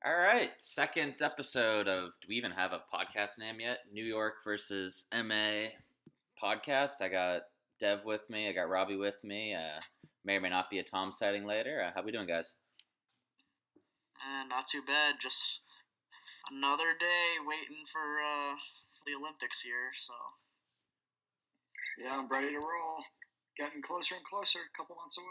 All right, second episode of. Do we even have a podcast name yet? New York versus MA podcast. I got Dev with me. I got Robbie with me. May or may not be a Tom sighting later. How we doing, guys? Not too bad. Just another day waiting for the Olympics here. So yeah, I'm ready to roll. Getting closer and closer. A couple months away.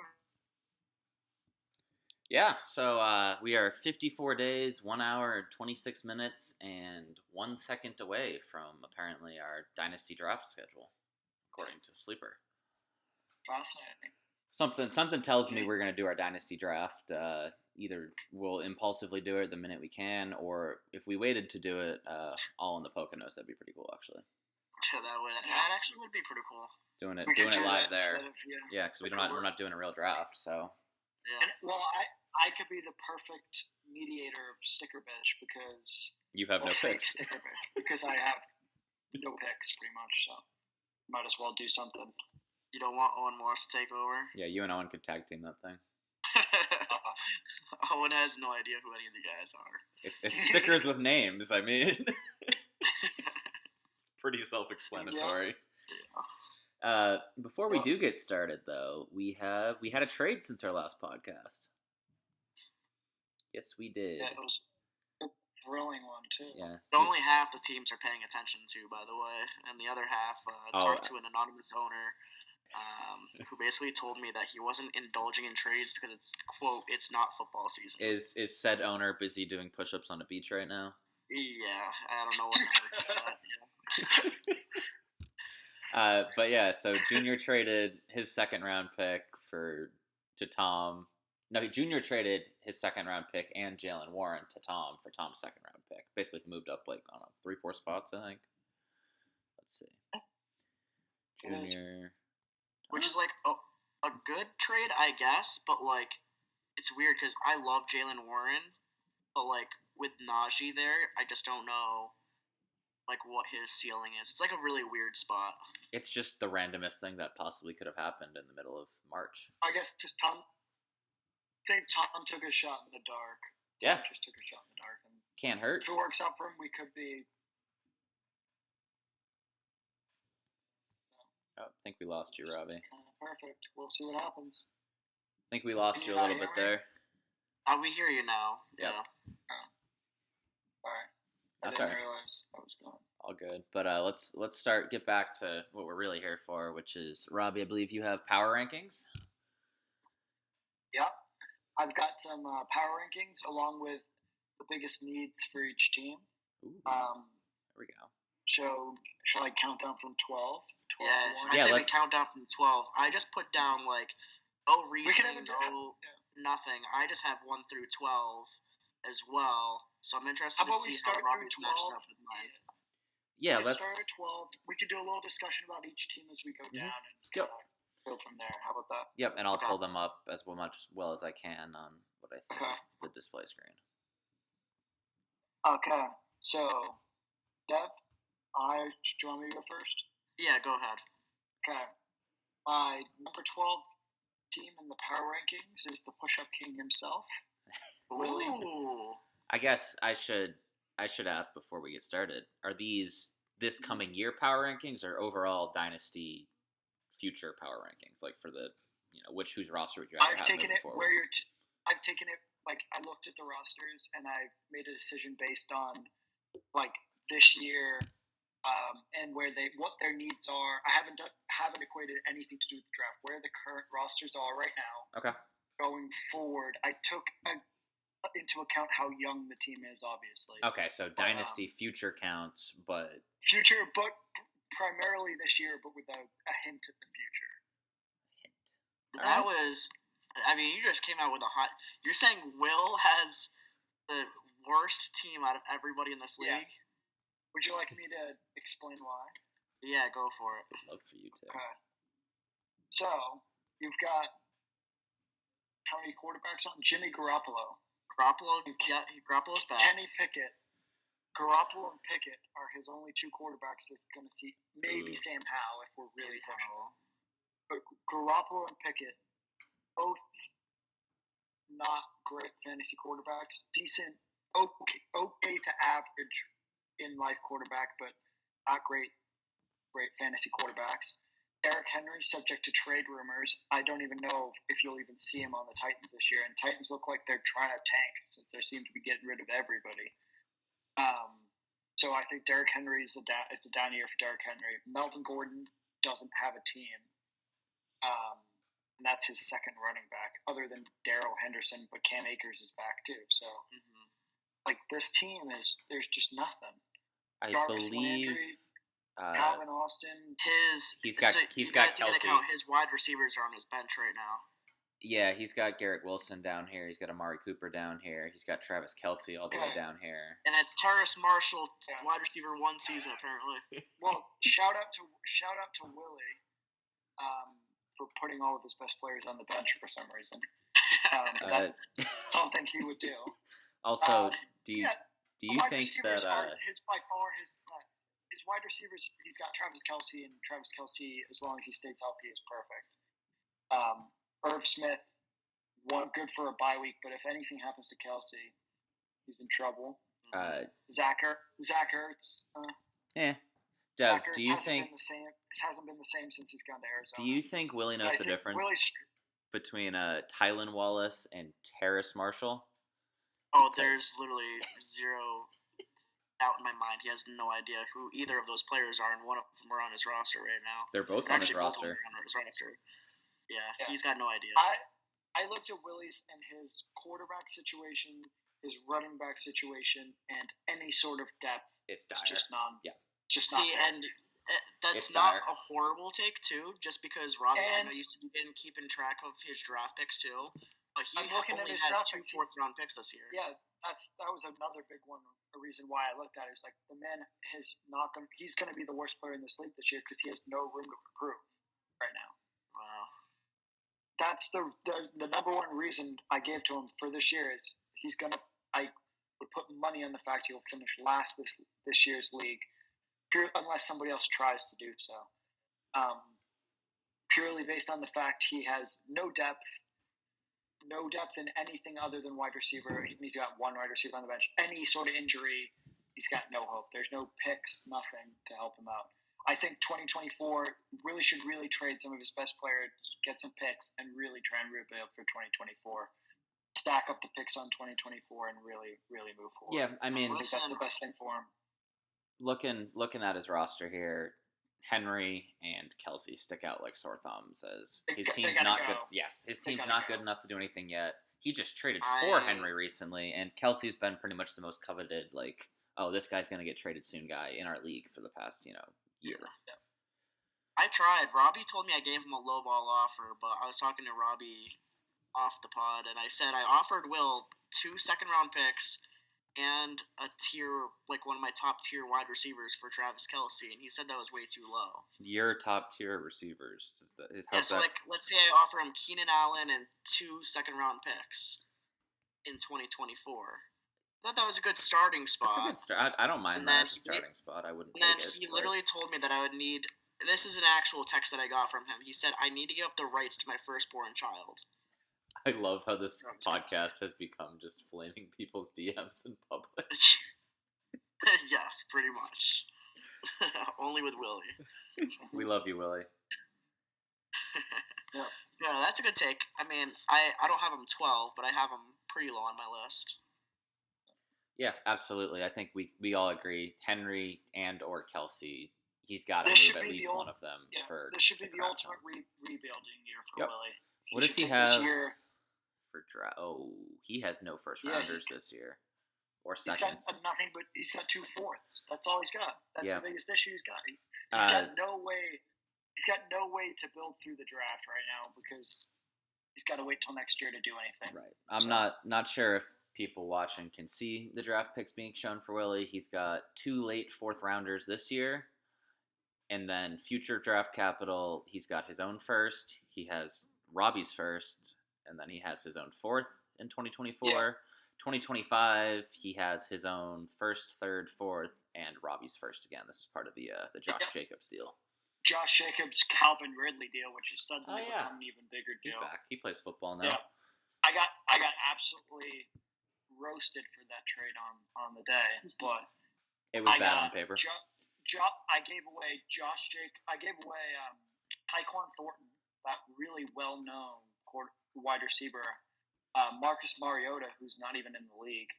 Yeah, so we are 54 days, 1 hour, 26 minutes, and 1 second away from apparently our Dynasty draft schedule, according to Sleeper. Fascinating. Something tells me we're going to do our Dynasty draft. Either we'll impulsively do it the minute we can, or if we waited to do it all in the Poconos, that'd be pretty cool, actually. That actually would be pretty cool. Doing it live there. Yeah, because we're not doing a real draft, so. Yeah. Well, I could be the perfect mediator of sticker bitch because you have no picks. Sticker bitch because I have no picks pretty much, so might as well do something. You don't want Owen Morris to take over? Yeah, you and Owen could tag team that thing. Owen has no idea who any of the guys are. It's stickers with names. I mean, pretty self-explanatory. Yeah. Before we do get started, though, we had a trade since our last podcast. Yes, we did. Yeah, it was a thrilling one too. Yeah. Only half the teams are paying attention to, by the way, and the other half talked to an anonymous owner who basically told me that he wasn't indulging in trades because it's, quote, it's not football season. Is said owner busy doing push-ups on a beach right now? Yeah, I don't know what number he's at. Yeah. But yeah, so Junior traded his second-round pick to Tom. No, Junior traded his second-round pick and Jalen Warren to Tom for Tom's second-round pick. Basically moved up, like, I don't know, 3-4 spots, I think. Let's see. Junior. Which is, like, a good trade, I guess, but, like, it's weird because I love Jalen Warren, but, like, with Najee there, I just don't know, like, what his ceiling is. It's, like, a really weird spot. It's just the randomest thing that possibly could have happened in the middle of March. I guess just Tom took a shot in the dark. Yeah. Tom just took a shot in the dark. And can't hurt. If it works out for him, we could be. Oh, I think we lost you, Robbie. Perfect. We'll see what happens. I think we lost you a little bit there. We hear you now. Yep. Yeah. All right. That's I didn't realize I was gone. All good. But let's get back to what we're really here for, which is, Robbie, I believe you have power rankings? Yep. I've got some power rankings along with the biggest needs for each team. Ooh, there we go. Shall I count down from 12? Yes, I say we count down from 12. I just put down, like, reasoning, nothing. I just have 1 through 12 as well. So I'm interested to see how Robbie's matches up with mine. Yeah, let's start at 12. We can do a little discussion about each team as we go down and go from there. How about that? Yep, and I'll pull them up as well as I can on what I think is the display screen. Okay, so Dev, do you want me to go first? Yeah, go ahead. Okay. My number 12 team in the power rankings is the push-up king himself, Willie. I guess I should ask before we get started. Are these this coming year power rankings or overall Dynasty future power rankings? Like for the, whose roster would you rather have? I've taken it like I looked at the rosters and I've made a decision based on like this year. And what their needs are. I haven't equated anything to do with the draft. Where the current rosters are right now. Okay. Going forward, I took into account how young the team is, obviously. Okay, so Dynasty future counts, but primarily this year, but with a hint at the future. That was, you just came out with a hot. You're saying Will has the worst team out of everybody in this league? Yeah. Would you like me to explain why? Yeah, go for it. I'd love for you to. Okay. So, you've got how many quarterbacks on? Jimmy Garoppolo. Garoppolo's back. Kenny Pickett. Garoppolo and Pickett are his only 2 quarterbacks that's going to see. Maybe Sam Howell if we're really pushing. But Garoppolo and Pickett, both not great fantasy quarterbacks. Decent okay to average in life quarterback, but not great fantasy quarterbacks. Derrick Henry, subject to trade rumors. I don't even know if you'll even see him on the Titans this year. And Titans look like they're trying to tank since they seem to be getting rid of everybody. So I think Derrick Henry it's a down year for Derrick Henry. Melvin Gordon doesn't have a team. And that's his second running back, other than Darrell Henderson, but Cam Akers is back too. So, this team there's just nothing. I Jarvis believe Landry, Calvin Austin. He's got Kelsey. His wide receivers are on his bench right now. Yeah, he's got Garrett Wilson down here. He's got Amari Cooper down here. He's got Travis Kelce all the way down here. And it's Terrace Marshall, wide receiver 1 season apparently. Well, shout out to Willie for putting all of his best players on the bench for some reason. That's something he would do. Also, do you think that his wide receivers? He's got Travis Kelce, and Travis Kelce, as long as he stays healthy, is perfect. Irv Smith, good for a bye week, but if anything happens to Kelce, he's in trouble. Zach Ertz. Dev, do you think it hasn't been the same since he's gone to Arizona? Do you think Willie knows the difference between Tylan Wallace and Terrace Marshall? Oh, there's literally zero doubt in my mind. He has no idea who either of those players are, and one of them are on his roster right now. They're both on his roster. Yeah, he's got no idea. I looked at Willie's and his quarterback situation, his running back situation, and any sort of depth. It's dire. Just none. Yeah. Just see, and that's not a horrible take too. Just because Robbie, I know you said you didn't keep in track of his draft picks too, but he only has 2 4th-round picks this year. Yeah, that was another big one. A reason why I looked at it is like the man he's going to be the worst player in this league this year because he has no room to improve right now. Wow. That's the number one reason I gave to him for this year is I would put money on the fact he'll finish last this year's league, unless somebody else tries to do so. Purely based on the fact he has no depth in anything other than wide receiver. He's got 1 wide receiver on the bench. Any sort of injury, he's got no hope. There's no picks, nothing to help him out. I think 2024 should trade some of his best players, get some picks, and really try and rebuild for 2024. Stack up the picks on 2024 and really, really move forward. Yeah, I mean, think that's the best thing for him. Looking at his roster here, Henry and Kelce stick out like sore thumbs as his team's not good. Yes, his team's not good enough to do anything yet. He just traded for Henry recently, and Kelsey's been pretty much the most coveted, this guy's going to get traded soon guy in our league for the past, year. Yeah. I tried. Robbie told me I gave him a lowball offer, but I was talking to Robbie off the pod, and I said I offered Will 2 2nd-round picks and a tier, one of my top tier wide receivers for Travis Kelce, and he said that was way too low. Your top tier receivers. Let's say I offer him Keenan Allen and 2 2nd-round picks in 2024. I thought that was a good starting spot. That's a good start. I don't mind that as a starting spot. I wouldn't. And then he literally told me that I would need. This is an actual text that I got from him. He said, "I need to give up the rights to my firstborn child." I love how this podcast has become just flaming people's DMs in public. Yes, pretty much. Only with Willie. We love you, Willie. Yeah, that's a good take. I mean, I don't have him 12, but I have him pretty low on my list. Yeah, absolutely. I think we all agree. Henry and or Kelce, he's got to move at least one of them. Yeah, for this should be the ultimate rebuilding year for Willie. What does he have for draft? Oh, he has no first rounders this year or seconds. He's got nothing, but he's got 2 4ths. That's all he's got. That's the biggest issue he's got. He's got no way. He's got no way to build through the draft right now because he's got to wait till next year to do anything. Right. I'm not sure if people watching can see the draft picks being shown for Willie. He's got 2 late 4th rounders this year, and then future draft capital. He's got his own first. He has Robbie's first, and then he has his own 4th in 2024. Yeah. 2025, he has his own 1st, 3rd, 4th, and Robbie's first again. This is part of the Josh Jacobs deal. Josh Jacobs, Calvin Ridley deal, which is suddenly become an even bigger deal. He's back. He plays football now. Yeah. I got absolutely roasted for that trade on the day, but It was I bad got on paper. I gave away Josh Jake. I gave away Tyquan Thornton, that really well-known wide receiver, Marcus Mariota, who's not even in the league,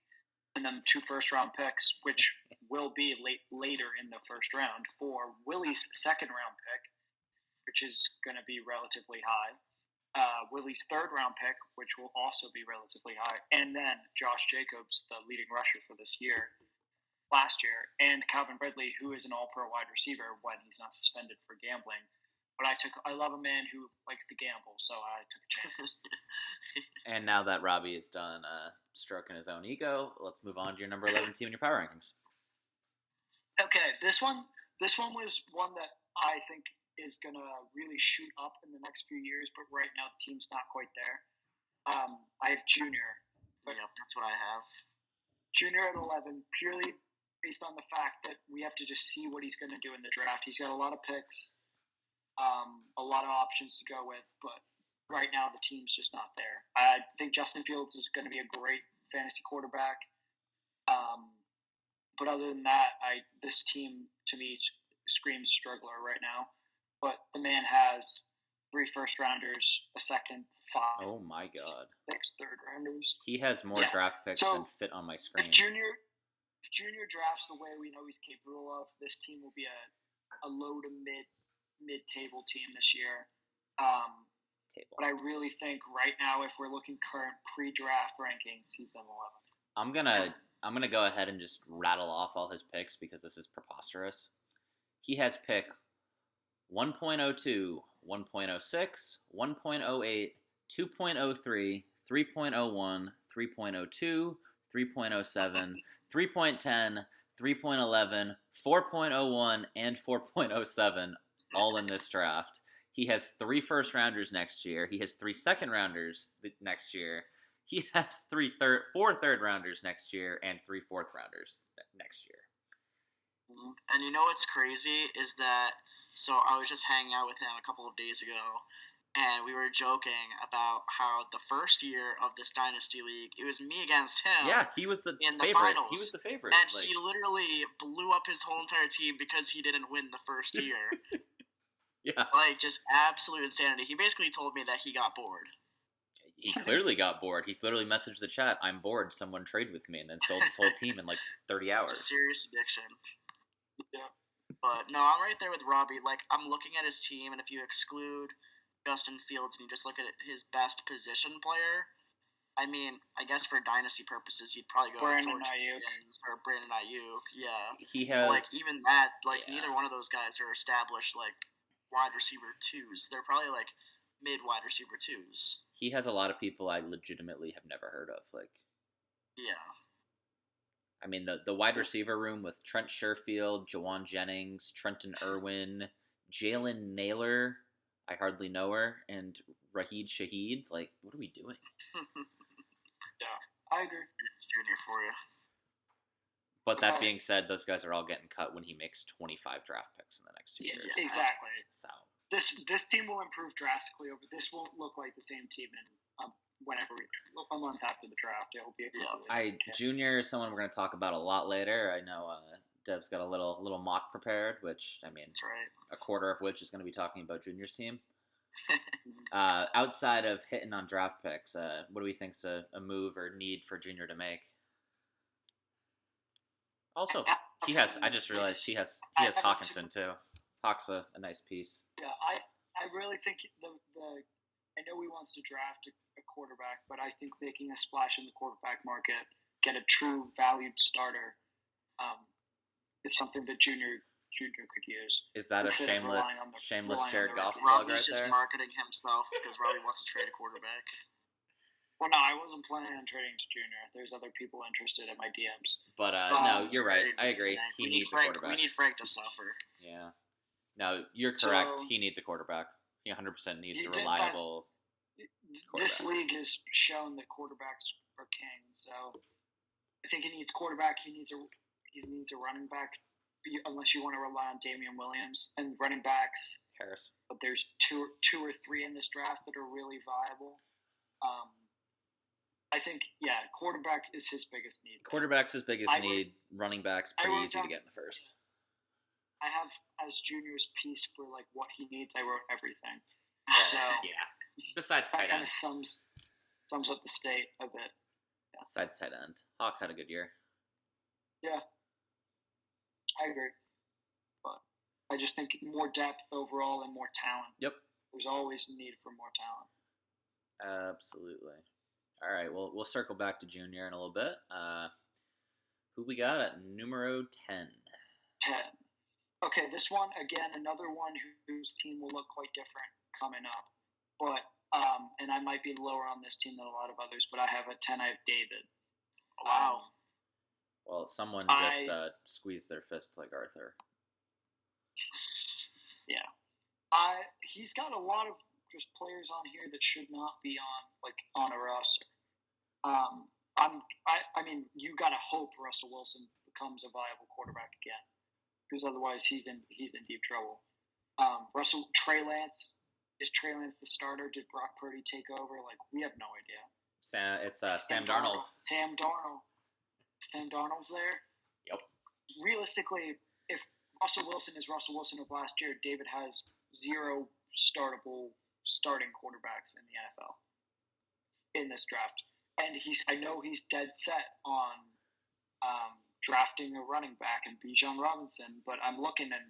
and then 2 first-round picks, which will be later in the first round, for Willie's second-round pick, which is going to be relatively high. Willie's third-round pick, which will also be relatively high, and then Josh Jacobs, the leading rusher for this year, last year, and Calvin Ridley, who is an all-pro wide receiver when he's not suspended for gambling. But I love a man who likes to gamble, so I took a chance. And now that Robbie is done stroking his own ego, let's move on to your number 11 team in your power rankings. Okay, this one was one that I think is going to really shoot up in the next few years, but right now the team's not quite there. I have Junior. Yep, that's what I have. Junior at 11, purely based on the fact that we have to just see what he's going to do in the draft. He's got a lot of picks, a lot of options to go with, but right now the team's just not there. I think Justin Fields is going to be a great fantasy quarterback. But other than that, this team to me screams struggler right now. But the man has 3 first-rounders, a second, 5. Oh my God! 6 third-rounders. He has more draft picks than fit on my screen. If Junior drafts the way we know he's capable of, this team will be a low to mid-table team this year. But I really think right now, if we're looking current pre-draft rankings, he's on 11. I'm gonna go ahead and just rattle off all his picks because this is preposterous. He has pick 1.02, 1.06, 1.08, 2.03, 3.01, 3.02, 3.07, 3.10, 3.11, 4.01, and 4.07 all in this draft. He has 3 first-rounders next year. He has 3 second-rounders next year. He has 4 third-rounders next year and 3 fourth-rounders next year. And you know what's crazy is that, so I was just hanging out with him a couple of days ago, and we were joking about how the first year of this Dynasty League, it was me against him. Yeah, he was the in favorite. The finals. He was the favorite. And he literally blew up his whole entire team because he didn't win the first year. Yeah. Just absolute insanity. He basically told me that he got bored. He clearly got bored. He's literally messaged the chat, "I'm bored, someone trade with me," and then sold his whole team in 30 hours. It's a serious addiction. Yeah. But no, I'm right there with Robbie. I'm looking at his team, and if you exclude Justin Fields and you just look at his best position player, I mean, I guess for dynasty purposes, you'd probably go with George Pickens or Brandon Ayuk. Yeah. He has even that, neither one of those guys are established wide receiver 2s. They're probably mid wide receiver 2s. He has a lot of people I legitimately have never heard of. Yeah. I mean, the wide receiver room with Trent Sherfield, Jawan Jennings, Trenton Irwin, Jalen Naylor, I hardly know her, and Raheed Shaheed. What are we doing? Yeah, I agree. It's Junior for you. But that being said, those guys are all getting cut when he makes 25 draft picks in the next 2 years. Exactly. So this team will improve drastically over. This won't look like the same team in whenever a month after the draft. It will be Junior is someone we're going to talk about a lot later. I know Dev's got a little mock prepared, which I mean, that's right. A quarter of which is going to be talking about Junior's team. Outside of hitting on draft picks, what do we think's a move or need for Junior to make? Also, he has. I just realized he has Hawkinson too. Hawk's a nice piece. Yeah, I really think I know he wants to draft a quarterback, but I think making a splash in the quarterback market, get a true valued starter, is something that Junior could use. Is that a shameless Jared Goff plug right there? Robbie's just marketing himself because Robbie wants to trade a quarterback. Well, no, I wasn't planning on trading to Junior. There's other people interested in my DMs. But no, you're right. I agree. He needs a quarterback. We need Frank to suffer. Yeah. No, you're correct. He needs a quarterback. He 100% needs a reliable quarterback. This league has shown that quarterbacks are king. So I think he needs quarterback. He needs a running back, unless you want to rely on Damian Williams and running backs. Harris. But there's two or three in this draft that are really viable. I think quarterback is his biggest need. Quarterback's his biggest need. Running back's pretty easy to get in the first. I have as Junior's piece for like what he needs. I wrote everything. So yeah. Besides tight that end, kind of sums up the state of it. Yeah. Besides tight end, Hawk had a good year. Yeah, I agree. But I just think more depth overall and more talent. Yep. There's always a need for more talent. Absolutely. All right. Well, we'll circle back to Junior in a little bit. Who we got at numero 10? 10. Okay, this one, again, another one whose team will look quite different coming up. But, and I might be lower on this team than a lot of others, but I have at 10, I have David. Wow. Well, someone just squeezed their fist like Arthur. Yeah. He's got a lot of just players on here that should not be on a roster. I mean, you gotta hope Russell Wilson becomes a viable quarterback again, because otherwise he's in deep trouble. Trey Lance, is Trey Lance the starter? Did Brock Purdy take over? Like, we have no idea. It's Sam Darnold. Sam Darnold's there. Yep. Realistically, if Russell Wilson is Russell Wilson of last year, David has 0 starting quarterbacks in the NFL in this draft. And I know he's dead set on drafting a running back in Bijan Robinson, but I'm looking at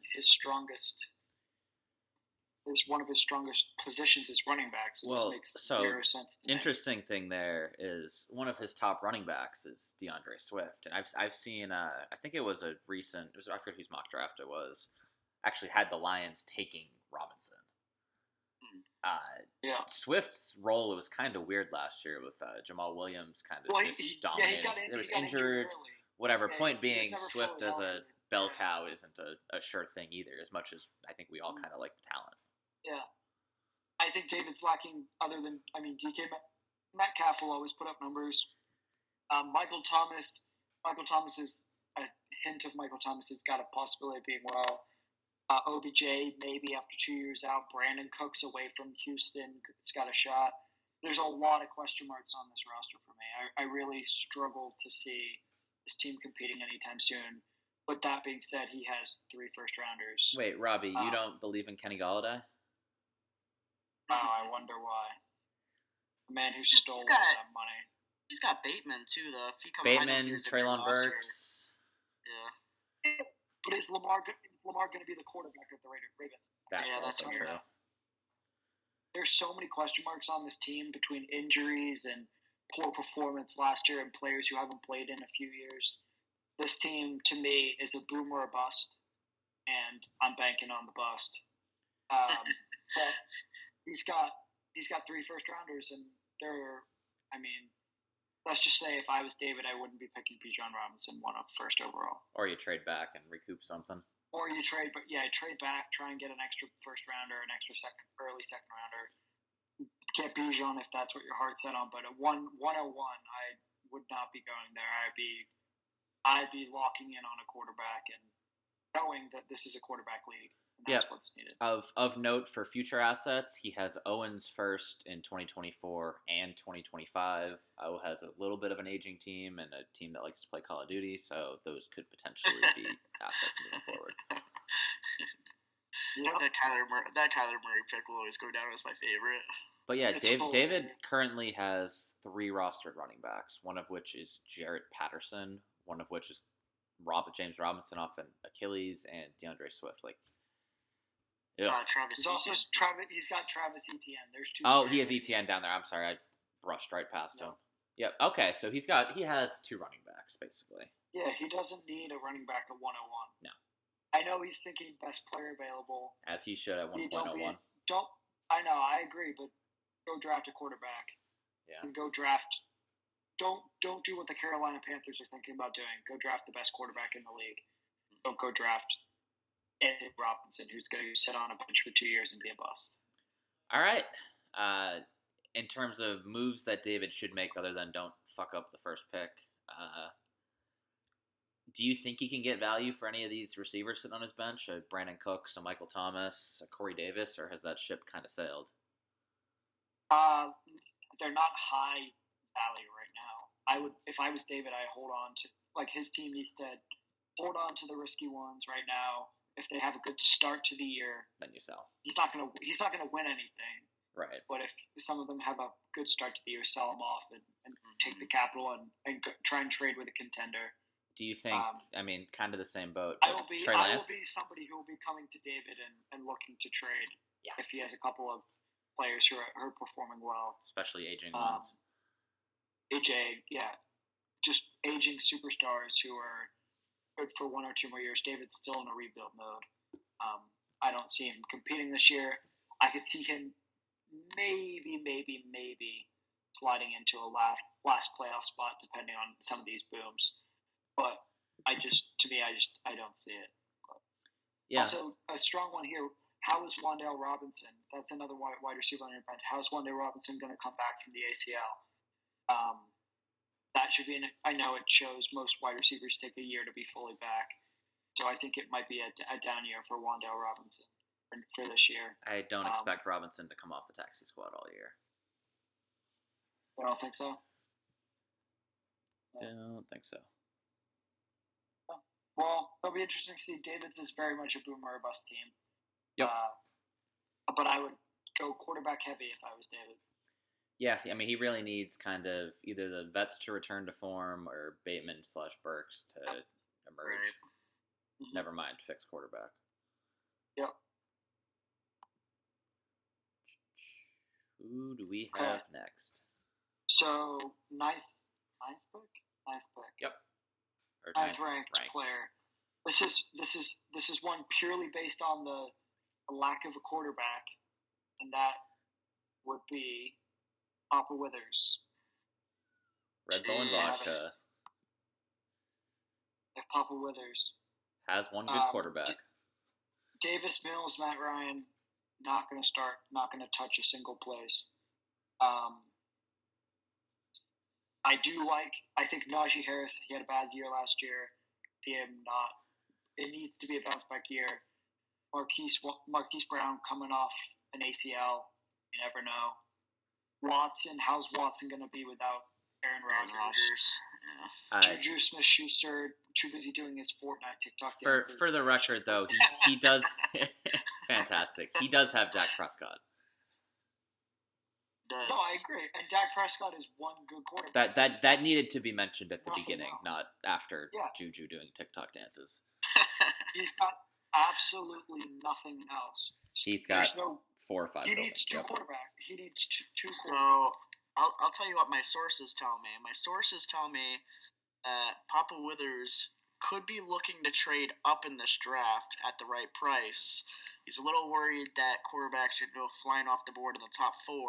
one of his strongest positions is running backs. And this makes zero sense to me. Interesting thing there is one of his top running backs is DeAndre Swift, and I've seen I think it was I forget whose mock draft it was, actually had the Lions taking Robinson. Swift's role was kind of weird last year with Jamal Williams kind of dominating. He was injured. Whatever. Point being, Swift as a bell cow isn't a sure thing either, as much as I think we all kind of like the talent. Yeah. I think David's lacking DK Metcalf will always put up numbers. Michael Thomas is a hint of Michael Thomas has got a possibility of being well. OBJ maybe after 2 years out. Brandon Cooks away from Houston. It's got a shot. There's a lot of question marks on this roster for me. I really struggle to see this team competing anytime soon. But that being said, he has 3 first-rounders. Wait, Robbie, you don't believe in Kenny Golladay? Oh, I wonder why. The man who stole all that money. He's got Bateman, too, though. Bateman, Treylon Burks. Yeah. But is Lamar going to be the quarterback of the Ravens? That's also true. There's so many question marks on this team between injuries and poor performance last year and players who haven't played in a few years. This team, to me, is a boom or a bust, and I'm banking on the bust. But he's got 3 first-rounders, and let's just say if I was David, I wouldn't be picking Bijan Robinson first overall. Or you trade back and recoup something. Or you trade back, try and get an extra first-rounder, an extra early second-rounder. Get Bijan if that's what your heart's set on, but at 101, I would not be going there. I'd be locking in on a quarterback and knowing that this is a quarterback league. And that's what's needed. Of note for future assets, he has Owens first in 2024 and 2025. O has a little bit of an aging team and a team that likes to play Call of Duty, so those could potentially be assets moving forward. Yep. That Kyler Murray pick will always go down as my favorite. But yeah, David currently has 3 rostered running backs, one of which is Jarrett Patterson, one of which is James Robinson off an Achilles, and DeAndre Swift. Travis. He's got Travis Etienne. There's 2. Oh, he has Etienne down there. I'm sorry, I brushed right past him. Yep. Okay, so he has 2 running backs basically. Yeah, he doesn't need a running back at 101. No. I know he's thinking best player available. As he should at 1.01. I know, I agree, but go draft a quarterback. Yeah. And go draft. Don't do what the Carolina Panthers are thinking about doing. Go draft the best quarterback in the league. Don't go draft Anthony Robinson, who's going to sit on a bench for 2 years and be a bust. All right. In terms of moves that David should make, other than don't fuck up the first pick, do you think he can get value for any of these receivers sitting on his bench? Brandon Cooks, Michael Thomas, Corey Davis, or has that ship kind of sailed? They're not high value right I would, if I was David, I hold on to, like, his team needs to hold on to the risky ones right now. If they have a good start to the year, Then you sell. he's not gonna win anything. Right. But if some of them have a good start to the year, sell them off and take the capital and try and trade with a contender. Do you think? I mean, kind of the same boat. I but will be Trey I will Lance? be somebody who will be coming to David and looking to trade Yeah. if he has a couple of players who are performing well. Especially aging ones. Just aging superstars who are good for 1 or 2 more years. David's still in a rebuild mode. I don't see him competing this year. I could see him maybe sliding into a last playoff spot depending on some of these booms. But I don't see it. But Yeah. Also, a strong one here. How is Wan'Dale Robinson? That's another wide receiver on your bench. How is Wan'Dale Robinson going to come back from the ACL? That should be. I know it shows most wide receivers take a year to be fully back, so I think it might be a down year for Wan'Dale Robinson for this year. I don't expect Robinson to come off the taxi squad all year. I don't think so. Don't think so. Well, it'll be interesting to see. David's is very much a boomer or bust team. Yep. But I would go quarterback heavy if I was David. Yeah, I mean, he really needs kind of either the vets to return to form or Bateman/Burks to emerge. Right. Mm-hmm. Never mind, fix quarterback. Yep. Who do we have next? So ninth pick. Yep. Or Ninth ranked player. This is one purely based on the lack of a quarterback, and that would be Papa Withers. Red Bull and vodka. If Papa Withers has one good quarterback. Davis Mills, Matt Ryan, not going to start, not going to touch a single place. I think Najee Harris, he had a bad year last year. It needs to be a bounce back year. Marquise Brown coming off an ACL, you never know. Watson, how's Watson going to be without Aaron Rodgers? Yeah. Juju Smith-Schuster, too busy doing his Fortnite TikTok dances. For the record, though, he does fantastic. He does have Dak Prescott. No, I agree. And Dak Prescott is one good quarterback. That needed to be mentioned at the beginning, not after Juju doing TikTok dances. He's got absolutely nothing else. He's got 4 or 5. He needs two quarterbacks. He needs two. So I'll tell you what my sources tell me. My sources tell me that Papa Withers could be looking to trade up in this draft at the right price. He's a little worried that quarterbacks are going to go flying off the board in the top 4,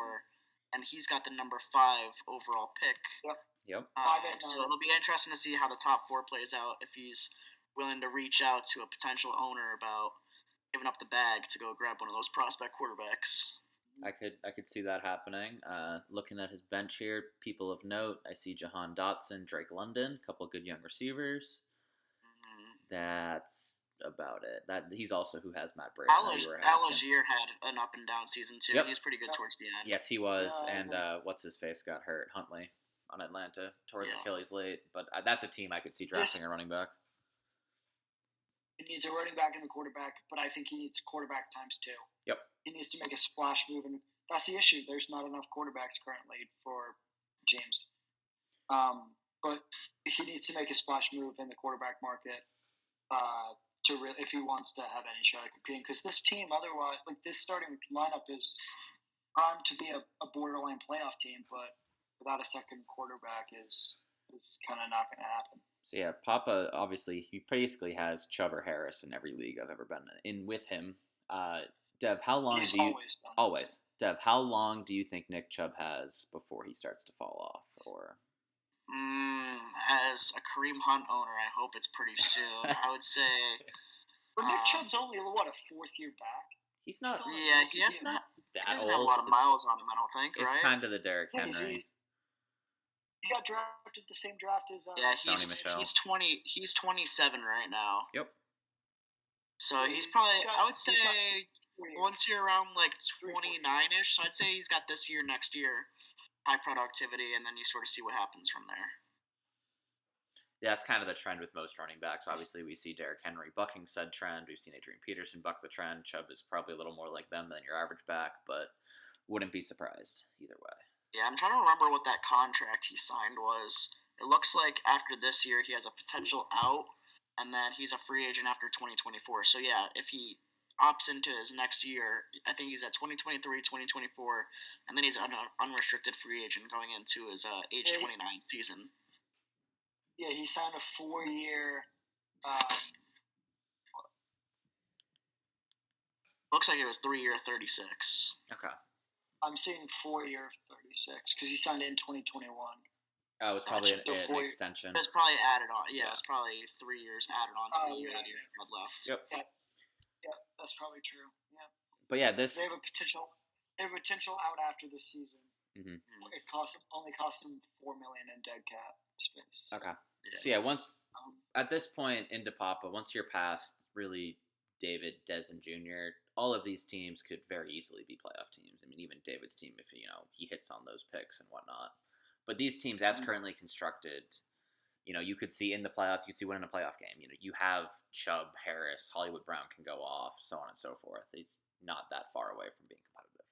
and he's got the number 5 overall pick. Yep. So it'll be interesting to see how the top 4 plays out if he's willing to reach out to a potential owner about giving up the bag to go grab one of those prospect quarterbacks. I could see that happening. Looking at his bench here, people of note, I see Jahan Dotson, Drake London, a couple good young receivers. That's about it. He's also who has Matt Brady. Algier had an up and down season too. He was pretty good towards the end. Yes, he was. And what's his face got hurt? Huntley on Atlanta tore his Achilles late. But that's a team I could see drafting a running back. He needs a running back and a quarterback, but I think he needs quarterback times 2. Yep. He needs to make a splash move, and that's the issue. There's not enough quarterbacks currently for teams. But he needs to make a splash move in the quarterback market if he wants to have any shot at competing. Because this team, otherwise, like this starting lineup is primed to be a borderline playoff team, but without a second quarterback is kind of not going to happen. So yeah, Papa, obviously, he basically has Chubb or Harris in every league I've ever been in with him. Dev, how long Dev, how long do you think Nick Chubb has before he starts to fall off? Or as a Kareem Hunt owner, I hope it's pretty soon. I would say. But Nick Chubb's only a 4th year back. He's not. He hasn't that old. Have a lot of miles on him. I don't think. It's kind of the Derrick Henry. He got drafted the same draft as he's 20. He's 27 right now. Yep. So he's probably. I would say once you're around 29ish. So I'd say he's got this year, next year, high productivity, and then you sort of see what happens from there. Yeah, that's kind of the trend with most running backs. Obviously, we see Derrick Henry bucking said trend. We've seen Adrian Peterson buck the trend. Chubb is probably a little more like them than your average back, but wouldn't be surprised either way. Yeah, I'm trying to remember what that contract he signed was. It looks like after this year he has a potential out, and then he's a free agent after 2024. So yeah, if he opts into his next year, I think he's at 2023, 2024, and then he's an unrestricted free agent going into his age 29 season. Yeah, he signed a 4-year. Looks like it was 3-year, 36. Okay. I'm saying 4-year, 36 because he signed it in 2021. It was probably an extension. It's probably added on. Yeah, it's probably 3 years added on to the year that he had left. Yep. Yeah, that's probably true. Yeah. But yeah, they have a potential. They have a potential out after this season. Mm-hmm. It only cost him $4 million in dead cap space. Okay. So yeah, once at this point into Papa, once you're past really David, Dez, and Jr., all of these teams could very easily be playoff teams. I mean, even David's team, if he hits on those picks and whatnot. But these teams, as currently constructed, you could see in the playoffs, you could see winning a playoff game. You have Chubb, Harris, Hollywood Brown can go off, so on and so forth. It's not that far away from being competitive.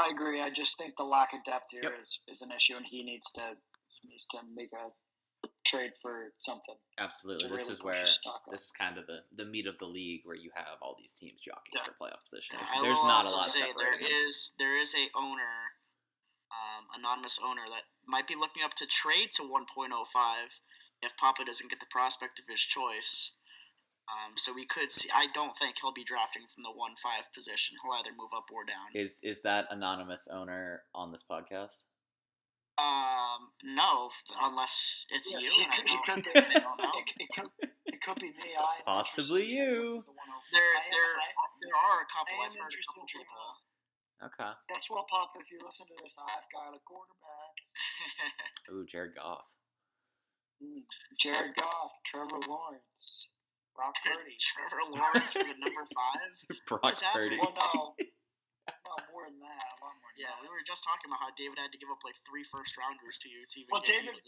I agree. I just think the lack of depth here is an issue, and he needs to make a trade for something. Absolutely. This is kind of the meat of the league where you have all these teams jockeying for playoff position. Yeah, There's not a lot separating. There is a owner, anonymous owner that might be looking up to trade to 1.05 if Papa doesn't get the prospect of his choice. So we could see. I don't think he'll be drafting from the 1-5 position. He'll either move up or down. Is that anonymous owner on this podcast? No, unless it's you. It could be. I don't know. It could be me. Possibly you. There are a couple. I've heard a couple people. Okay. Guess what, Pop? If you listen to this, I've got a quarterback. Ooh, Jared Goff. Jared Goff, Trevor Lawrence, Brock Purdy. Trevor Lawrence for the number 5. Brock Purdy. Well, no, more than that. A lot more. We were just talking about how David had to give up like 3 first-rounders to you to even. Well, David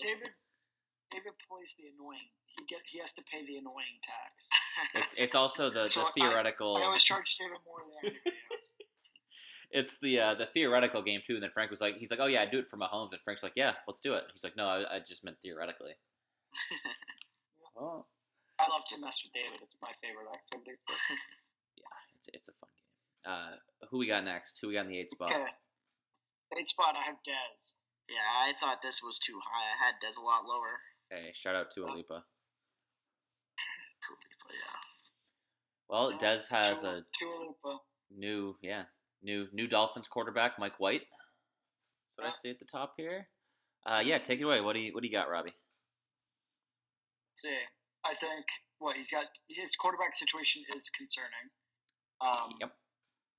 plays the annoying. He has to pay the annoying tax. It's also the theoretical. I always charge David more than anybody else. It's the theoretical game too, and then Frank he's like, oh yeah, I do it for Mahomes, and Frank's like, yeah, let's do it. He's like, no, I just meant theoretically. Well, I love to mess with David. It's my favorite activity. It's a fun game. Who we got next? Who we got in the 8th spot? Okay. 8th spot, I have Dez. Yeah, I thought this was too high. I had Dez a lot lower. Hey, shout out to Alipa. Yeah. Well, Dez has to Alipa. New Dolphins quarterback, Mike White. That's what I see at the top here. Take it away. What do you got, Robbie? Let's see. I think his quarterback situation is concerning. Yep.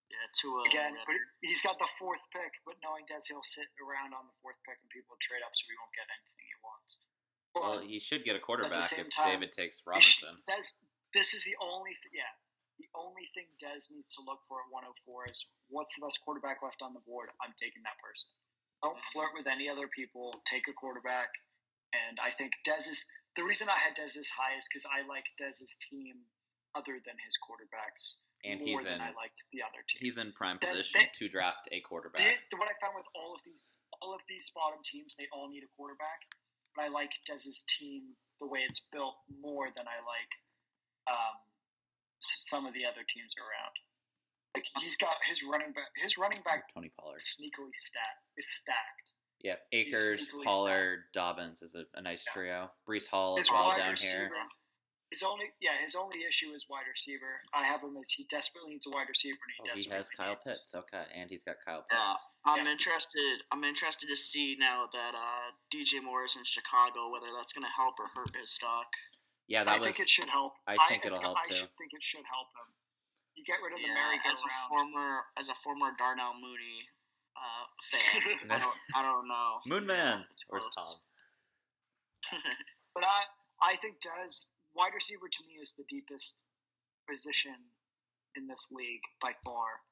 Yeah, Tua. Again, but he's got the 4th pick, but knowing Dez, he'll sit around on the 4th pick and people will trade up, so he won't get anything he wants. Well, he should get a quarterback if time, David takes Robinson. This is the only the only thing Dez needs to look for at 104 is what's the best quarterback left on the board. I'm taking that person. Don't flirt with any other people. Take a quarterback, and I think Dez is the reason I had Dez this high is because I like Dez's team other than his quarterbacks. And more than I liked the other team. He's in prime position to draft a quarterback. What I found with all of these bottom teams, they all need a quarterback. But I like Dez's team the way it's built more than I like some of the other teams around. Like he's got his running back Tony Pollard sneakily stacked. Yeah, Akers, Pollard, Dobbins is a nice trio. Breece Hall as well down here. His only issue is wide receiver. I have him as he desperately needs a wide receiver, and he has Kyle Pitts. Okay, and he's got Kyle Pitts. I'm interested to see now that DJ Moore is in Chicago whether that's going to help or hurt his stock. Yeah, I think it should help. I think it'll help too. I think it should help him. You get rid of the merry-go-round. As a former Darnell Mooney fan, I don't know. Moonman. Where's Tom? But I think wide receiver to me is the deepest position in this league by far.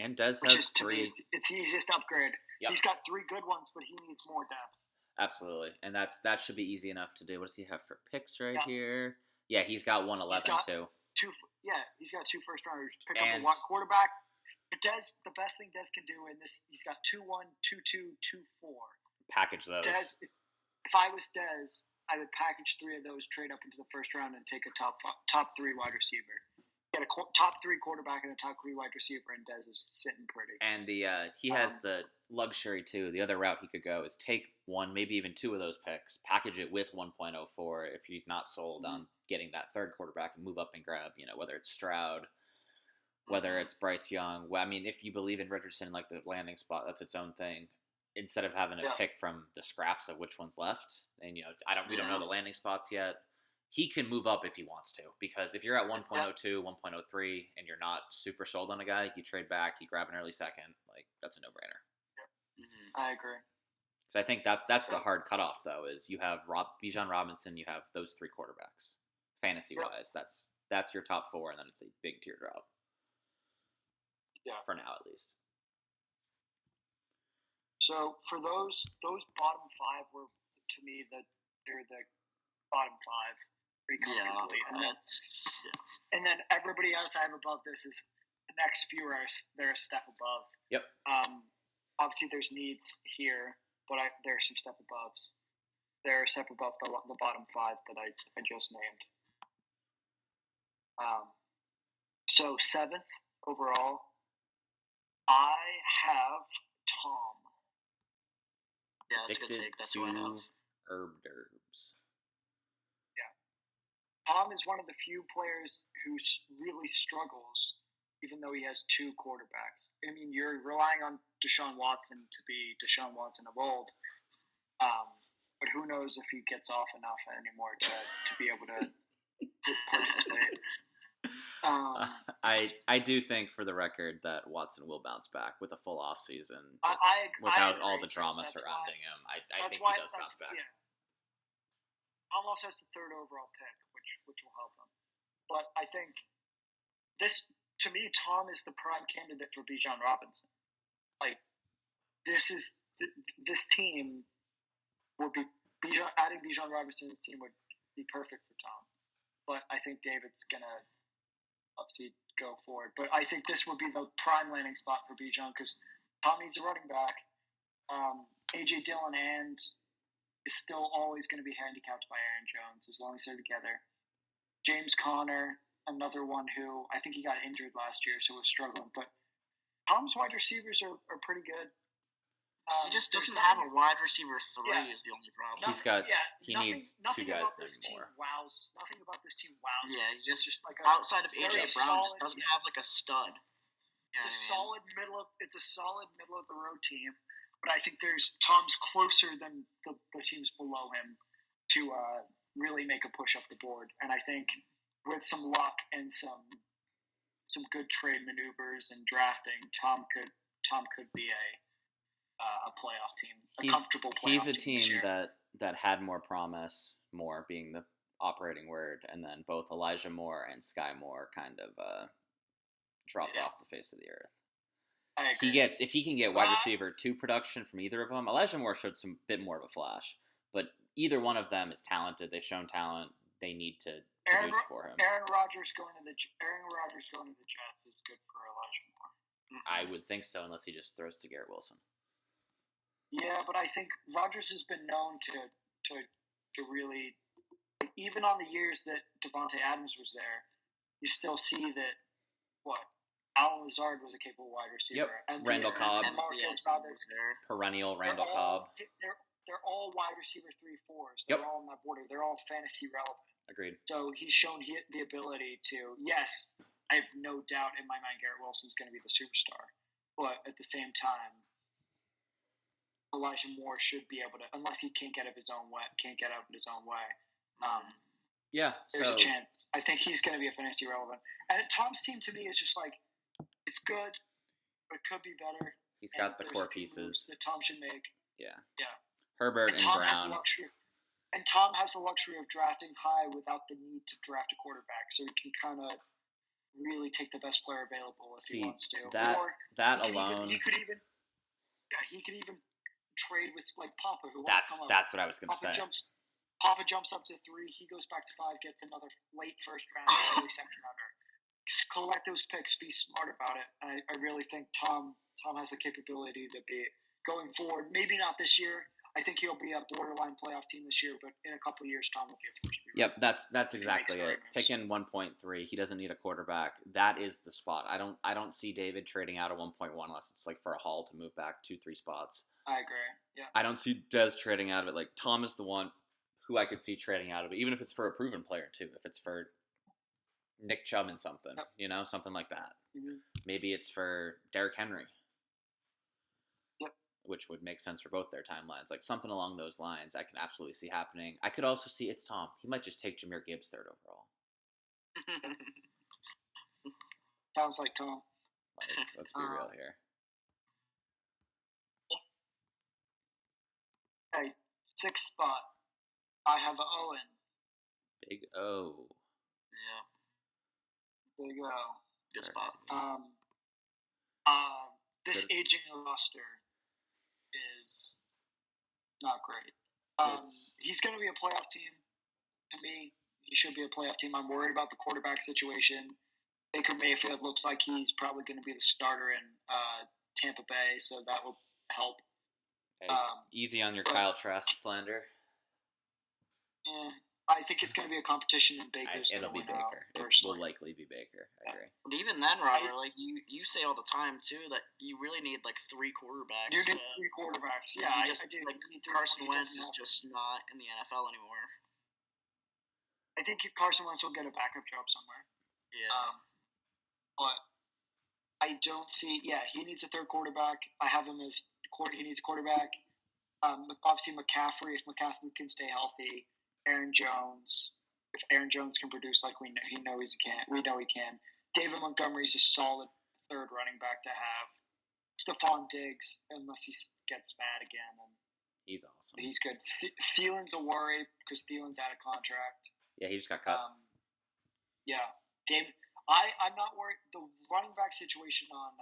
And Dez has 3. It's the easiest upgrade. Yep. He's got 3 good ones, but he needs more depth. Absolutely, and that should be easy enough to do. What does he have for picks right Yeah. here? Yeah, he's got 111 got too. He's got 2 first rounders. Pick up And a quarterback. The best thing Des can do in this, he's got 2-1, 2-2, 2-4. package those. Des, if I was Des, I would package 3 of those, trade up into the first round, and take a top 3 wide receiver. Get a top 3 quarterback and a top 3 wide receiver, and Des is sitting pretty. And he has the luxury too. The other route he could go is take one, maybe even 2 of those picks, package it with 1.04 if he's not sold on getting that third quarterback, and move up and grab, whether it's Stroud, whether it's Bryce Young. Well, I mean, if you believe in Richardson, like the landing spot, that's its own thing. Instead of having to pick from the scraps of which one's left, and we don't know the landing spots yet. He can move up if he wants to, because if you're at 1.02, 1.03, and you're not super sold on a guy, you trade back, you grab an early second. Like, that's a no-brainer. I agree. So I think that's the hard cutoff, though, is you have Bijan Robinson, you have those 3 quarterbacks. Fantasy-wise, that's your top 4, and then it's a big teardrop. Yeah. For now, at least. So for those bottom 5 were, to me, they're the bottom 5 pretty comfortably. And then everybody else I have above this is the next few they're a step above. Yep. Obviously there's needs here, but there are some step aboves. They're a step above the bottom 5 that I just named. So 7th overall, I have Tom. Yeah, that's a good take. That's who I have. Herbs. Yeah. Tom is one of the few players who really struggles, even though he has 2 quarterbacks. I mean, you're relying on Deshaun Watson to be Deshaun Watson of old. But who knows if he gets off enough anymore to be able to participate. I do think, for the record, that Watson will bounce back with a full offseason I without agree. all the drama surrounding him. I think he does bounce back. Yeah. Tom also has the 3rd overall pick, which will help him. But I think to me, Tom is the prime candidate for Bijan Robinson. Like, this team would be adding Bijan Robinson to this team would be perfect for Tom. But I think David's gonna obviously go forward. But I think this would be the prime landing spot for Bijan, because Tom needs a running back. AJ Dillon is still always going to be handicapped by Aaron Jones as long as they're together. James Conner, another one who I think he got injured last year, so was struggling. But Tom's wide receivers are pretty good. He just doesn't have a wide receiver 3 is the only problem. He needs 2 guys more. Nothing about this team wows. Yeah, he just like outside of AJ Brown, just doesn't have like a stud. It's a solid middle of the road team, but I think Tom's closer than the teams below him to really make a push up the board. And I think with some luck and some good trade maneuvers and drafting, Tom could be a playoff team, comfortable playoff team. He's a team that had more promise, more being the operating word, and then both Elijah Moore and Sky Moore kind of dropped off the face of the earth. I agree. If he can get wide receiver 2 production from either of them, Elijah Moore showed some bit more of a flash, but either one of them is talented. They've shown talent. They need to produce for him. Aaron Rodgers going to the Jets is good for Elijah Moore. I would think so, unless he just throws to Garrett Wilson. Yeah, but I think Rodgers has been known to really, even on the years that Devontae Adams was there, you still see that Alan Lazard was a capable wide receiver. Yep. And Randall Cobb. And Marquez Valdez. Perennial Randall Cobb. They're all wide receiver 3-4s. Yep. They're all on that border. They're all fantasy relevant. Agreed. So he's shown the ability to, yes, I have no doubt in my mind Garrett Wilson's going to be the superstar. But at the same time, Elijah Moore should be able to, unless he can't get out of his own way. There's a chance. I think he's going to be a fantasy relevant. And Tom's team to me is just like, it's good, but it could be better. He's got the core pieces that Tom should make. Yeah. Yeah. Herbert and Brown. Tom has the luxury of drafting high without the need to draft a quarterback, so he can kind of really take the best player available if he wants to. He could even trade with like Papa, who won't come up. That's what I was gonna say. Papa jumps up to 3. He goes back to 5, gets another late first round, early second rounder. Collect those picks. Be smart about it. I really think Tom has the capability to be going forward. Maybe not this year. I think he'll be a borderline playoff team this year, but in a couple of years, Tom will be a first year. Yep, that's exactly it. Picking 1.3, he doesn't need a quarterback. That is the spot. I don't see David trading out of 1.1 unless it's like for a haul to move back 2-3 spots. I agree. Yeah. I don't see Des trading out of it. Like Tom is the one who I could see trading out of it, even if it's for a proven player too. If it's for Nick Chubb and something, Yep. Something like that. Mm-hmm. Maybe it's for Derrick Henry. Yep. Which would make sense for both their timelines. Like something along those lines I can absolutely see happening. I could also see it's Tom. He might just take Jahmyr Gibbs third overall. Sounds like Tom. Like, let's be real here. Okay, 6th spot. I have Owen. Big O. Yeah. Big O. Good spot. This aging roster is not great. He's going to be a playoff team. To me, he should be a playoff team. I'm worried about the quarterback situation. Baker Mayfield looks like he's probably going to be the starter in Tampa Bay, so that will help. Hey, easy on your Kyle Trask slander. I think it's going to be a competition, and Baker's going to It'll be win Baker. It will likely be Baker. I agree. But even then, Robert, like you say all the time too, that you really need like 3 quarterbacks. You need 3 quarterbacks. Yeah, I do. Like Carson Wentz is just not in the NFL anymore. I think Carson Wentz will get a backup job somewhere. Yeah. But I don't see. Yeah, he needs a third quarterback. I have him as he needs a quarterback. Obviously McCaffrey. If McCaffrey can stay healthy, Aaron Jones. If Aaron Jones can produce like we know he can. David Montgomery's a solid third running back to have. Stephon Diggs, unless he gets bad again, and he's awesome. He's good. Thielen's a worry because Thielen's out of contract. Yeah, he just got cut. Yeah, David. I'm not worried. The running back situation on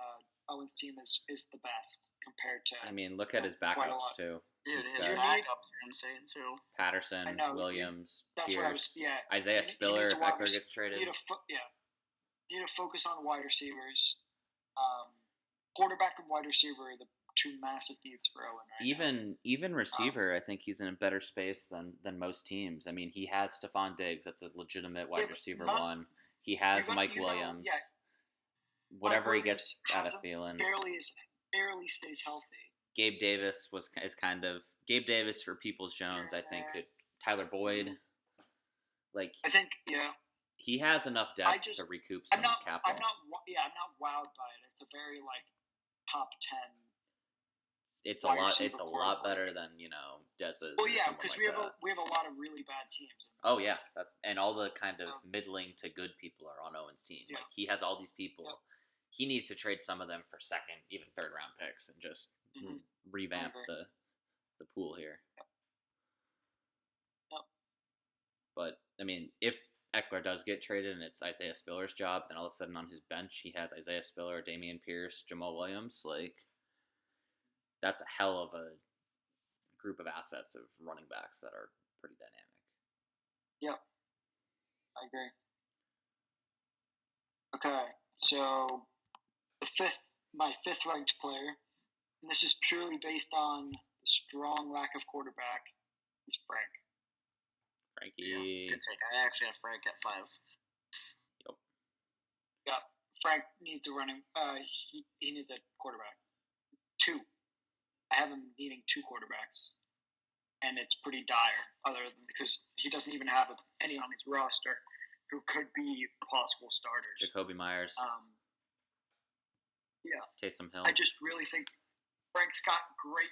Owen's team is the best compared to. I mean, look at his backups too. Dude, his backups are insane too. Patterson, Williams, that's Pierce, what Isaiah Spiller if Eckler gets traded. You need to focus on wide receivers. Quarterback and wide receiver are the 2 massive needs for Owen right now. Even receiver, I think he's in a better space than most teams. I mean, he has Stephon Diggs. That's a legitimate wide receiver one. He has Mike Williams. Whatever he gets out of Thielen. Barely stays healthy. Gabe Davis is kind of Gabe Davis for Peoples Jones. I think Tyler Boyd. Like I think he has enough depth to recoup some capital. I'm not wowed by it. It's a very top 10. It's a lot better than Dez's. Well, yeah, because we have a lot of really bad teams. Oh yeah, and all the kind of middling to good people are on Owen's team. Yeah. Like he has all these people. Yep. He needs to trade some of them for second, even third round picks, and just revamp the pool here. Yep. But I mean, if Eckler does get traded and it's Isaiah Spiller's job, then all of a sudden on his bench he has Isaiah Spiller, Dameon Pierce, Jamal Williams. Like that's a hell of a group of assets of running backs that are pretty dynamic. Yep. I agree. Okay, so my fifth ranked player, and this is purely based on the strong lack of quarterback, is Frank. Frankie. Yeah, good take. I actually have Frank at 5. Yep. Yeah, Frank needs a running. He needs a quarterback. 2. I have him needing 2 quarterbacks, and it's pretty dire. Because he doesn't even have any on his roster who could be possible starters. Jacoby Myers. Yeah. Taysom Hill. I just really think Frank's got great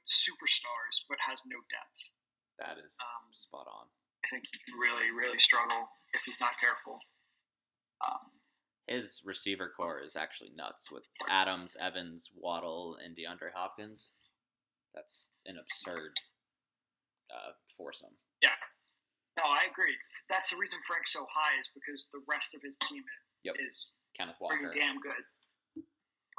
superstars, but has no depth. That is spot on. I think he can really, really struggle if he's not careful. His receiver core is actually nuts with Adams, Evans, Waddle, and DeAndre Hopkins. That's an absurd foursome. Yeah. No, I agree. That's the reason Frank's so high is because the rest of his team is Kenneth Walker. pretty damn good.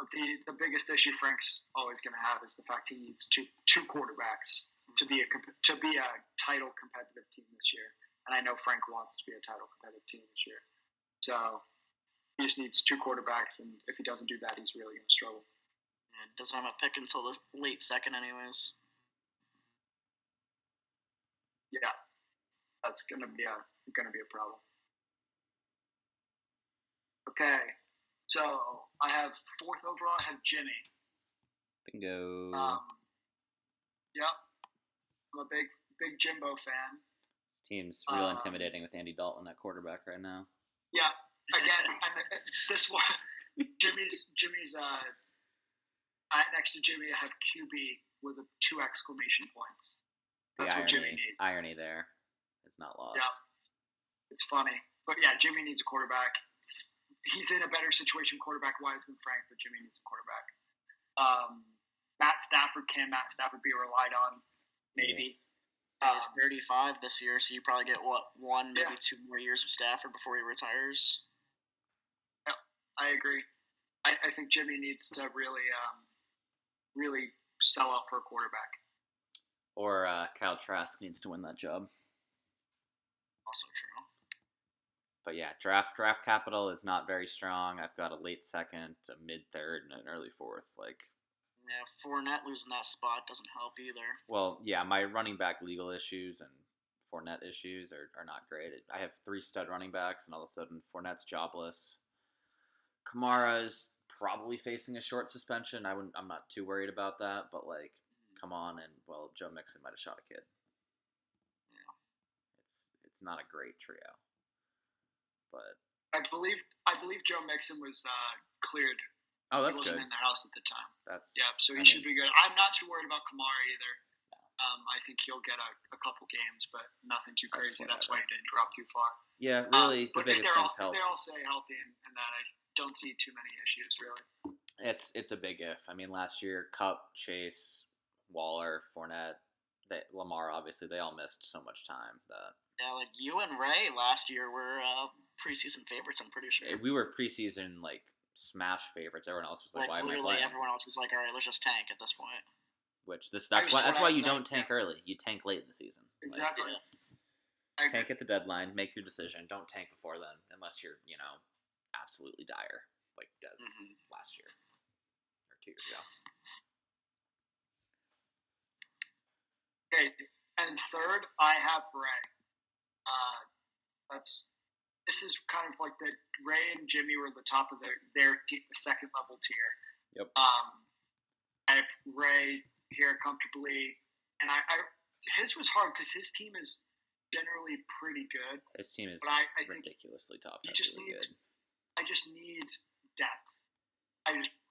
But the biggest issue Frank's always going to have is the fact he needs two quarterbacks to be a title competitive team this year. And I know Frank wants to be a title competitive team this year. So he just needs two quarterbacks, and if he doesn't do that, he's really going to struggle. Yeah, doesn't have a pick until the late second, anyways. Yeah, that's going to be a problem. Okay, so I have 4th overall. I have Jimmy. Bingo. Yep, I'm a big Jimbo fan. This team's real intimidating with Andy Dalton at quarterback right now. Yeah, again, this one, Jimmy's. Next to Jimmy, I have QB with 2 exclamation points. That's what Jimmy needs. Irony there is not lost. Yeah, it's funny, but yeah, Jimmy needs a quarterback. He's in a better situation quarterback-wise than Frank, but Jimmy needs a quarterback. Matt Stafford be relied on? Maybe. Yeah. He's 35 this year, so you probably get, one, maybe 2 more years of Stafford before he retires? Yeah, I agree. I think Jimmy needs to really sell out for a quarterback. Or Kyle Trask needs to win that job. Also true. But yeah, draft capital is not very strong. I've got a late second, a mid third, and an early 4th. Yeah, Fournette losing that spot doesn't help either. Well, yeah, my running back legal issues and Fournette issues are not great. I have 3 stud running backs, and all of a sudden Fournette's jobless. Kamara's probably facing a short suspension. I'm not too worried about that, but come on, and Joe Mixon might have shot a kid. Yeah, it's not a great trio, but I believe Joe Mixon was cleared. Oh, that's he wasn't good. in the house at the time. So he should be good. I'm not too worried about Kamara either. I think he'll get a couple games, but nothing too crazy. That's why he didn't drop too far. Yeah, really, the biggest thing's health. If they're all stay healthy and that, I don't see too many issues, really. It's a big if. I mean, last year, Kupp, Chase, Waller, Fournette, Lamar, obviously, they all missed so much time that. Yeah, you and Ray last year were preseason favorites, I'm pretty sure. We were preseason, smash favorites. Everyone else was why am I playing? Everyone else was all right, let's just tank at this point. That's why you don't tank early. You tank late in the season. Exactly. Tank at the deadline. Make your decision. Don't tank before then, unless you're absolutely dire, like Dez last year or 2 years ago. Okay, and third, I have Ray. This is kind of like the Ray and Jimmy were the top of their second level tier. Yep. I have Ray here comfortably, and his was hard because his team is generally pretty good. His team is ridiculously top. I just need depth.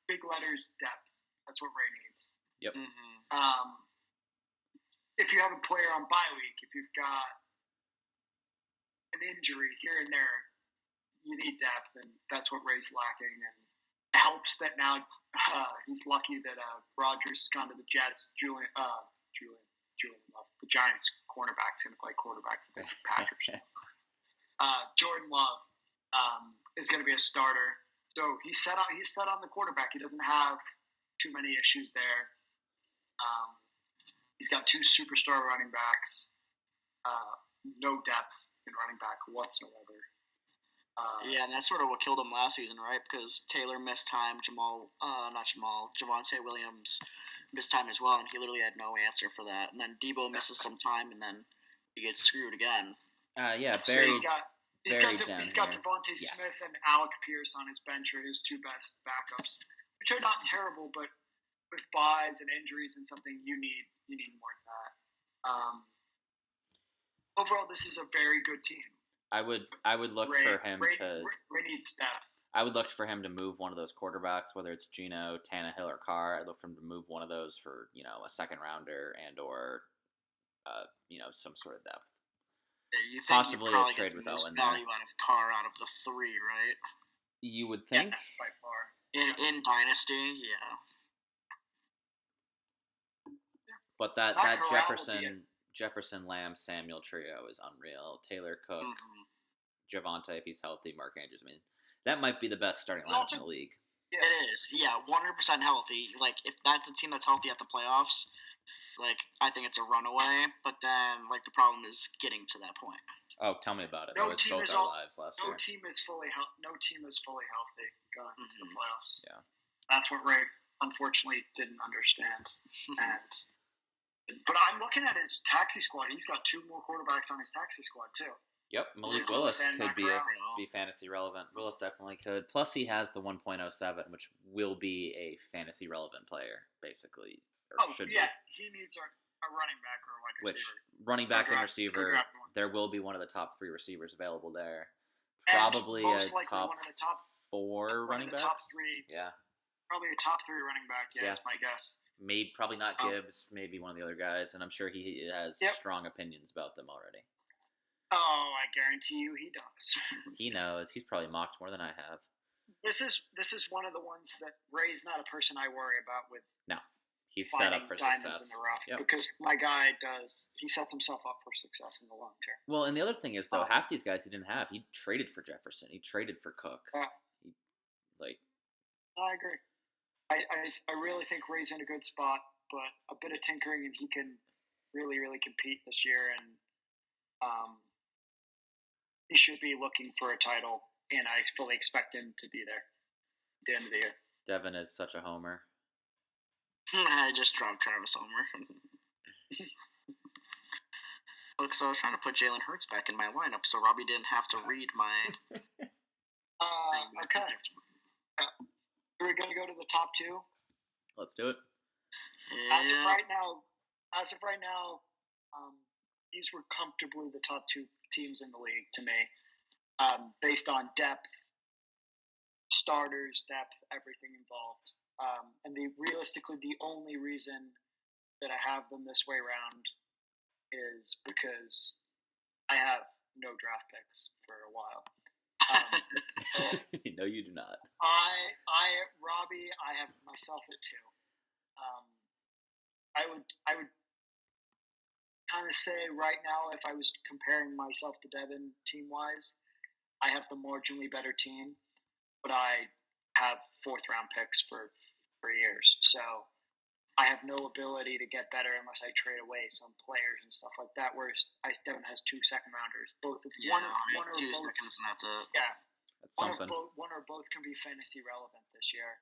Big letters depth. That's what Ray needs. Yep. If you have a player on bye week, if you've got an injury here and there, you need depth, and that's what Ray's lacking. And it helps that now he's lucky that Rodgers has gone to the Jets. Julian Love, the Giants cornerback's going to play quarterback for the Packers. Jordan Love is going to be a starter, so he's set on the quarterback. He doesn't have too many issues there. He's got 2 superstar running backs. No depth in running back whatsoever. Yeah, and that's sort of what killed him last season, right? Because Taylor missed time, Javonte Williams missed time as well, and he literally had no answer for that. And then Debo misses some time, and then he gets screwed again. Barry. So he's got Devontae Smith and Alec Pierce on his bench are his 2 best backups, which are not terrible, but with buys and injuries and something you need more than that. Overall, this is a very good team. I would look for him to. Ray needs depth. I would look for him to move one of those quarterbacks, whether it's Geno, Tannehill, or Carr. I'd look for him to move one of those for a second rounder and or some sort of depth. You think possibly a trade with Owen there. Value out of Carr out of the 3, right? You would think. Yes, by far. In Dynasty, yeah. But that Jefferson, Lamb, Samuel trio is unreal. Taylor Cook, Javonte if he's healthy, Mark Andrews. I mean, that might be the best starting lineup in the league. Yeah. It is, yeah, 100% healthy. Like, if that's a team that's healthy at the playoffs, like, I think it's a runaway. But then, like, the problem is getting to that point. Oh, tell me about it. That No was team both is our all. lives last No year. team is fully healthy going into the Mhm. playoffs. Yeah. That's what Ray unfortunately didn't understand. But I'm looking at his taxi squad. He's got 2 more quarterbacks on his taxi squad too. Yep, Malik Willis Willis and could Matt be Corral. be fantasy relevant. Willis definitely could. Plus, he has the 1.07, which will be a fantasy relevant player, basically, or should yeah, be. he needs a running back or a wide Which receiver. running back and Go receiver, draft one. there will be one of the top 3 receivers available there. And Probably a most likely top one of the top 4 running the backs. top 3. Yeah, Probably a top 3 running back. Yeah, Yeah. is my guess. maybe probably not Gibbs, maybe one of the other guys, and I'm sure he has Yep. strong opinions about them already. Oh, I guarantee you he does. He knows. He's probably mocked more than I have. This is one of the ones that Ray's not a person I worry about with No, he's set finding up for diamonds success. in the rough Yep. because my guy he sets himself up for success in the long term. Well, and the other thing is, though, half these guys he didn't have. He traded for Jefferson. He traded for Cook. Yeah. I agree. I really think Ray's in a good spot, but a bit of tinkering and he can really, really compete this year, and he should be looking for a title, and I fully expect him to be there at the end of the year. Devin is such a homer. I just dropped Travis Homer. Look, so I was trying to put Jalen Hurts back in my lineup, so Robbie didn't have to read my. Okay. Are we going to go to the top 2? Let's do it. Yeah. As of right now, these were comfortably the top 2 teams in the league to me, based on depth, starters, depth, everything involved. And realistically, the only reason that I have them this way around is because I have no draft picks for a while. No, you do not. Robbie, I have myself at 2. I would kind of say right now, if I was comparing myself to Devin team wise, I have the marginally better team, but I have 4th round picks for 3 years, so I have no ability to get better unless I trade away some players and stuff like that. Whereas Devin has 2 second rounders, both of Yeah, one or 2 both, seconds and that's it. Yeah, That's something. one or both can be fantasy relevant this year.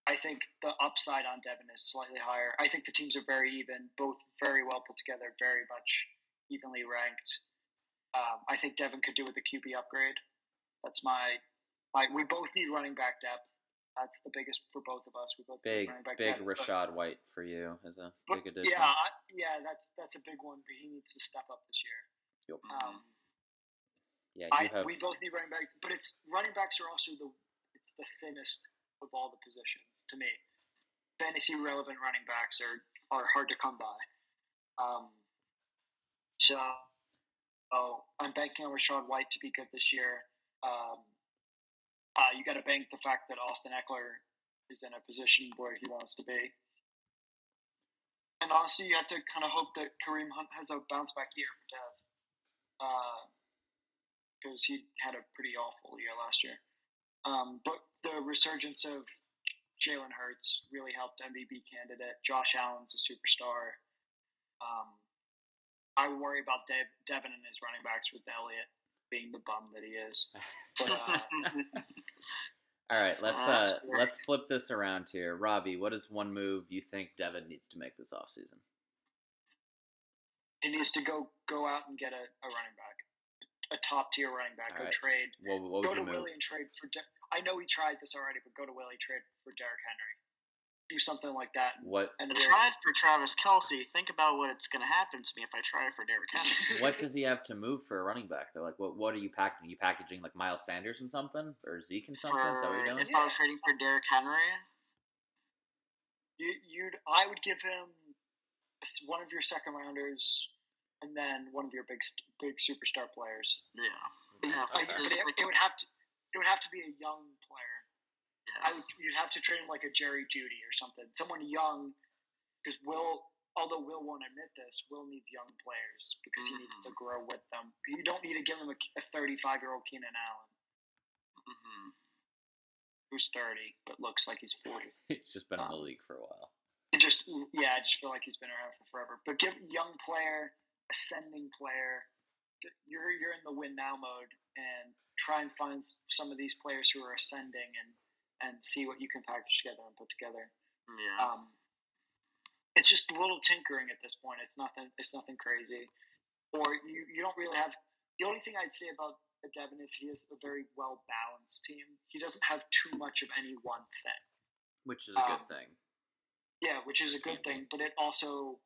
I think the upside on Devin is slightly higher. I think the teams are very even, both very well put together, very much evenly ranked. I think Devin could do with a QB upgrade. That's my. We both need running back depth. That's the biggest for both of us. We both Big, need running back big depth. Rashad White for you is a big addition. Yeah, that's a big one. But he needs to step up this year. Yep. Yeah, we both need running backs, but running backs are also the thinnest of all the positions to me. Fantasy relevant running backs are hard to come by. So I'm banking on Rashad White to be good this year. You got to bank the fact that Austin Eckler is in a position where he wants to be. And honestly, you have to kind of hope that Kareem Hunt has a bounce back year for Dev. Because he had a pretty awful year last year. But the resurgence of Jalen Hurts really helped MVP candidate. Josh Allen's a superstar. I worry about Devin and his running backs with Elliott being the bum that he is. But, all right, let's flip this around here. Robbie, what is one move you think Devin needs to make this offseason? He needs to go out and get a running back. A top tier running back. All Go right. trade. What would go you to move? Willie and trade for. I know he tried this already, but go to Willie, trade for Derrick Henry. Do something like that. What? I tried for Travis Kelce. Think about what it's going to happen to me if I try for Derrick Henry. What does he have to move for a running back though? Like, what are you packaging? Are you packaging like Miles Sanders and something, or Zeke and something? Is that what you're doing? If I was trading for Derrick Henry, I would give him one of your second rounders, and then one of your big superstar players. Yeah. It would have to be a young player. Yeah. You'd have to trade him like a Jerry Jeudy or something, someone young, because although Will won't admit this, Will needs young players because he needs to grow with them. You don't need to give him a 35-year-old Keenan Allen. who's 30 but looks like he's 40. He's just been in the league for a while. I just feel like he's been around for forever. But give young player, ascending player, you're in the win now mode, and try and find some of these players who are ascending and see what you can package together and put together. Yeah. It's just a little tinkering at this point. It's nothing crazy. Or you don't really have. The only thing I'd say about Devin, if he is a very well balanced team, he doesn't have too much of any one thing, which is a good thing. Yeah, which is a good thing, but it also,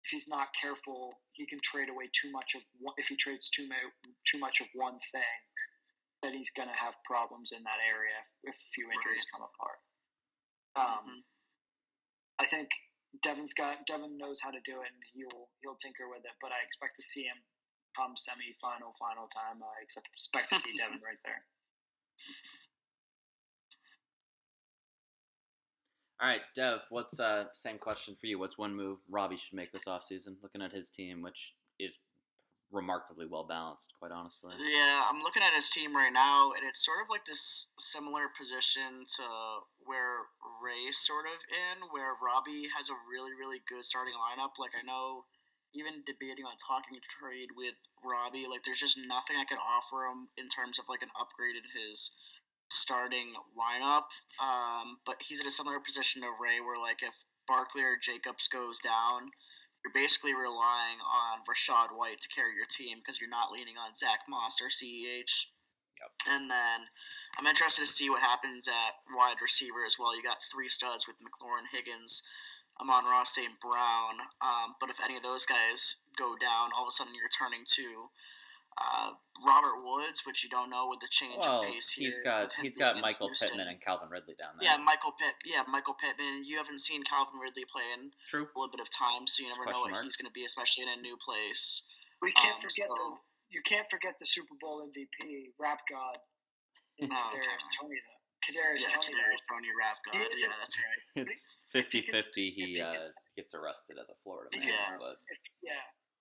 if he's not careful, he can trade away too much of one. If he trades too much of one thing, that he's gonna have problems in that area if a few injuries come apart. I think Devin knows how to do it, and he'll tinker with it. But I expect to see him come final time. I expect to see Devin right there. All right, Dev, what's same question for you? What's one move Robbie should make this offseason, looking at his team, which is remarkably well balanced, quite honestly? Yeah, I'm looking at his team right now, and it's sort of like this similar position to where Ray's sort of in, where Robbie has a really, really good starting lineup. Like, I know, even debating on talking trade with Robbie, like, there's just nothing I could offer him in terms of, like, an upgrade in his starting lineup. But he's in a similar position to Ray, where, like, if Barkley or Jacobs goes down, you're basically relying on Rashad White to carry your team because you're not leaning on Zach Moss or CEH. Yep. And then I'm interested to see what happens at wide receiver as well. You got three studs with McLaurin, Higgins, Amon-Ra St. Brown. But if any of those guys go down, all of a sudden you're turning to Robert Woods, which you don't know with the change of pace here. He's got Michael Pittman and Calvin Ridley down there. Yeah, Michael Pittman. You haven't seen Calvin Ridley play in a little bit of time, so you never know what he's going to be, especially in a new place. We can't forget you can't forget the Super Bowl MVP, Rap God. Kadarius Toney, Rap God. Yeah, that's right. It's 50-50. He gets arrested as a Florida man.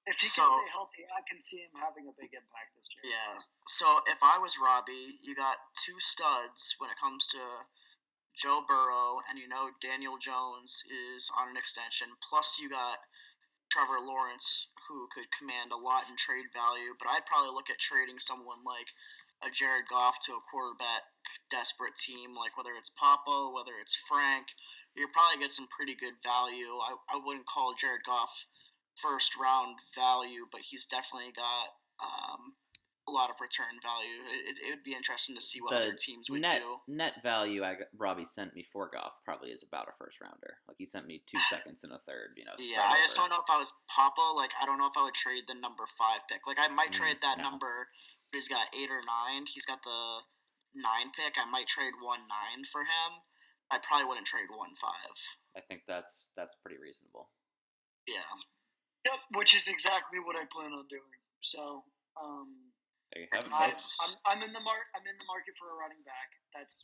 If he can stay healthy, I can see him having a big impact this year. Yeah. So if I was Robbie, you got two studs when it comes to Joe Burrow, and you know Daniel Jones is on an extension. Plus you got Trevor Lawrence, who could command a lot in trade value. But I'd probably look at trading someone like a Jared Goff to a quarterback desperate team, like whether it's Papa, whether it's Frank. You'll probably get some pretty good value. I wouldn't call Jared Goff first round value, but he's definitely got a lot of return value. It would be interesting to see what other teams would do. Net value Robbie sent me for Goff probably is about a first rounder. Like he sent me 2 seconds and a third. Yeah, I just don't know if I was Papa. Like I don't know if I would trade the number 5 pick. Like I might trade that number. But he's got 8 or 9. He's got the 9 pick. I might trade 1-9 for him. I probably wouldn't trade 1-5. I think that's pretty reasonable. Yeah. Yep, which is exactly what I plan on doing. So, there you have it, folks. I'm in the market for a running back. That's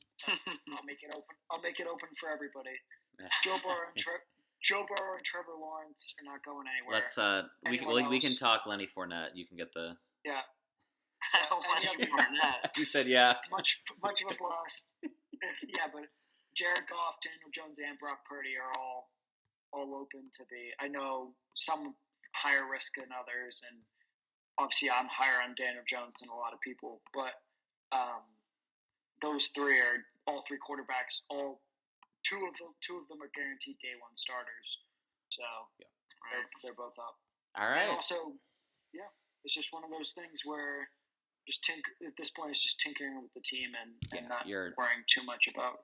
I'll make it open. I'll make it open for everybody. Joe Burrow and Trevor Lawrence are not going anywhere. Let's we can talk Lenny Fournette. You can get the Lenny Fournette. He said yeah. Much of a blast. But Jared Goff, Daniel Jones, and Brock Purdy are all open to be. I know some higher risk than others, and obviously I'm higher on Daniel Jones than a lot of people, but those three are all 3 quarterbacks. Two of them are guaranteed day 1 starters, so they're both up. All right. And also, it's just one of those things where at this point it's just tinkering with the team and not worrying too much about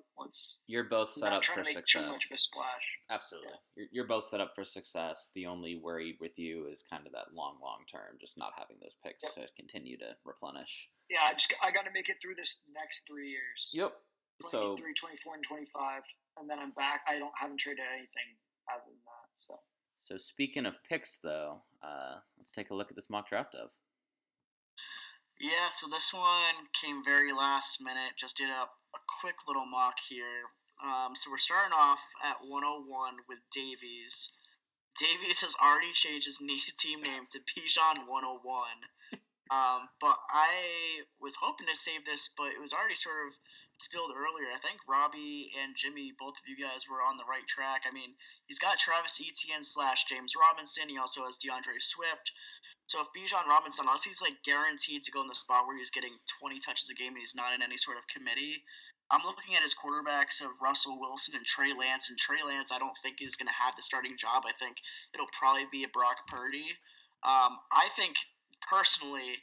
You're both set up for success. Too much of a splash. Absolutely. Yeah. You're both set up for success. The only worry with you is kind of that long term, just not having those picks to continue to replenish. Yeah, I got to make it through this next 3 years. Yep. 23, 24, and 25, and then I'm back. I haven't traded anything other than that. So speaking of picks, though, let's take a look at this mock draft of. Yeah, so this one came very last minute. Just did a quick little mock here. So we're starting off at 101 with Davies. Davies has already changed his team name to Bijan 101. But I was hoping to save this, but it was already sort of spilled earlier, I think Robbie and Jimmy, both of you guys were on the right track. I mean, he's got Travis Etienne / James Robinson. He also has DeAndre Swift. So if Bijan Robinson, unless he's like guaranteed to go in the spot where he's getting 20 touches a game and he's not in any sort of committee, I'm looking at his quarterbacks of Russell Wilson and Trey Lance. And Trey Lance, I don't think is going to have the starting job. I think it'll probably be a Brock Purdy. I think personally,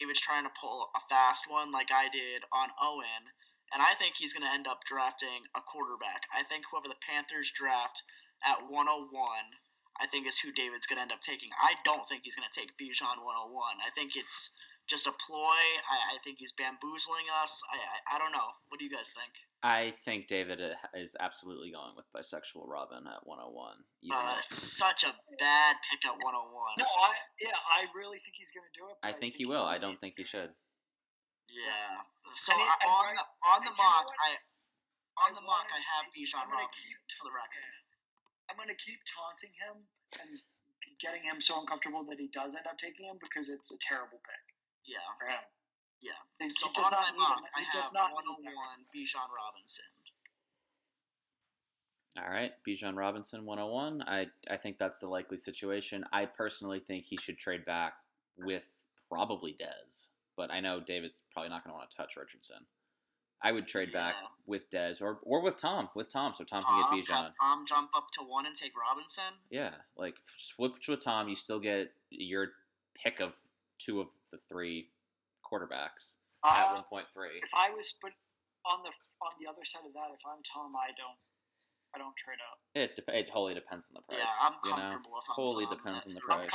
David's trying to pull a fast one like I did on Owen, and I think he's going to end up drafting a quarterback. I think whoever the Panthers draft at 101, I think is who David's going to end up taking. I don't think he's going to take Bijan 101. I think it's just a ploy. I think he's bamboozling us. I don't know. What do you guys think? I think David is absolutely going with bisexual Robin at 101. It's such a bad pick at 101. No, I really think he's going to do it. I think he will. I don't think he should. Yeah. So I mean, on the mock, I wanna have keep- Bijan I'm gonna Robinson keep- for the record. I'm going to keep taunting him and getting him so uncomfortable that he does end up taking him because it's a terrible pick Yeah. for him. Yeah. He So does on not my need mock, him. I He does have not need 101 Bijan Robinson. All right, Bijan Robinson 101. I think that's the likely situation. I personally think he should trade back with probably Dez, but I know Davis probably not going to want to touch Richardson. I would trade back with Dez or with Tom, so Tom can get Bijan. Tom jump up to 1 and take Robinson? Yeah, like switch with Tom, you still get your pick of 2 of the 3 quarterbacks at 1.3. If I was put on the other side of that, if I'm Tom, I don't trade up. It wholly depends on the price. Yeah, I'm comfortable if I'm wholly Tom. depends on the I'm price.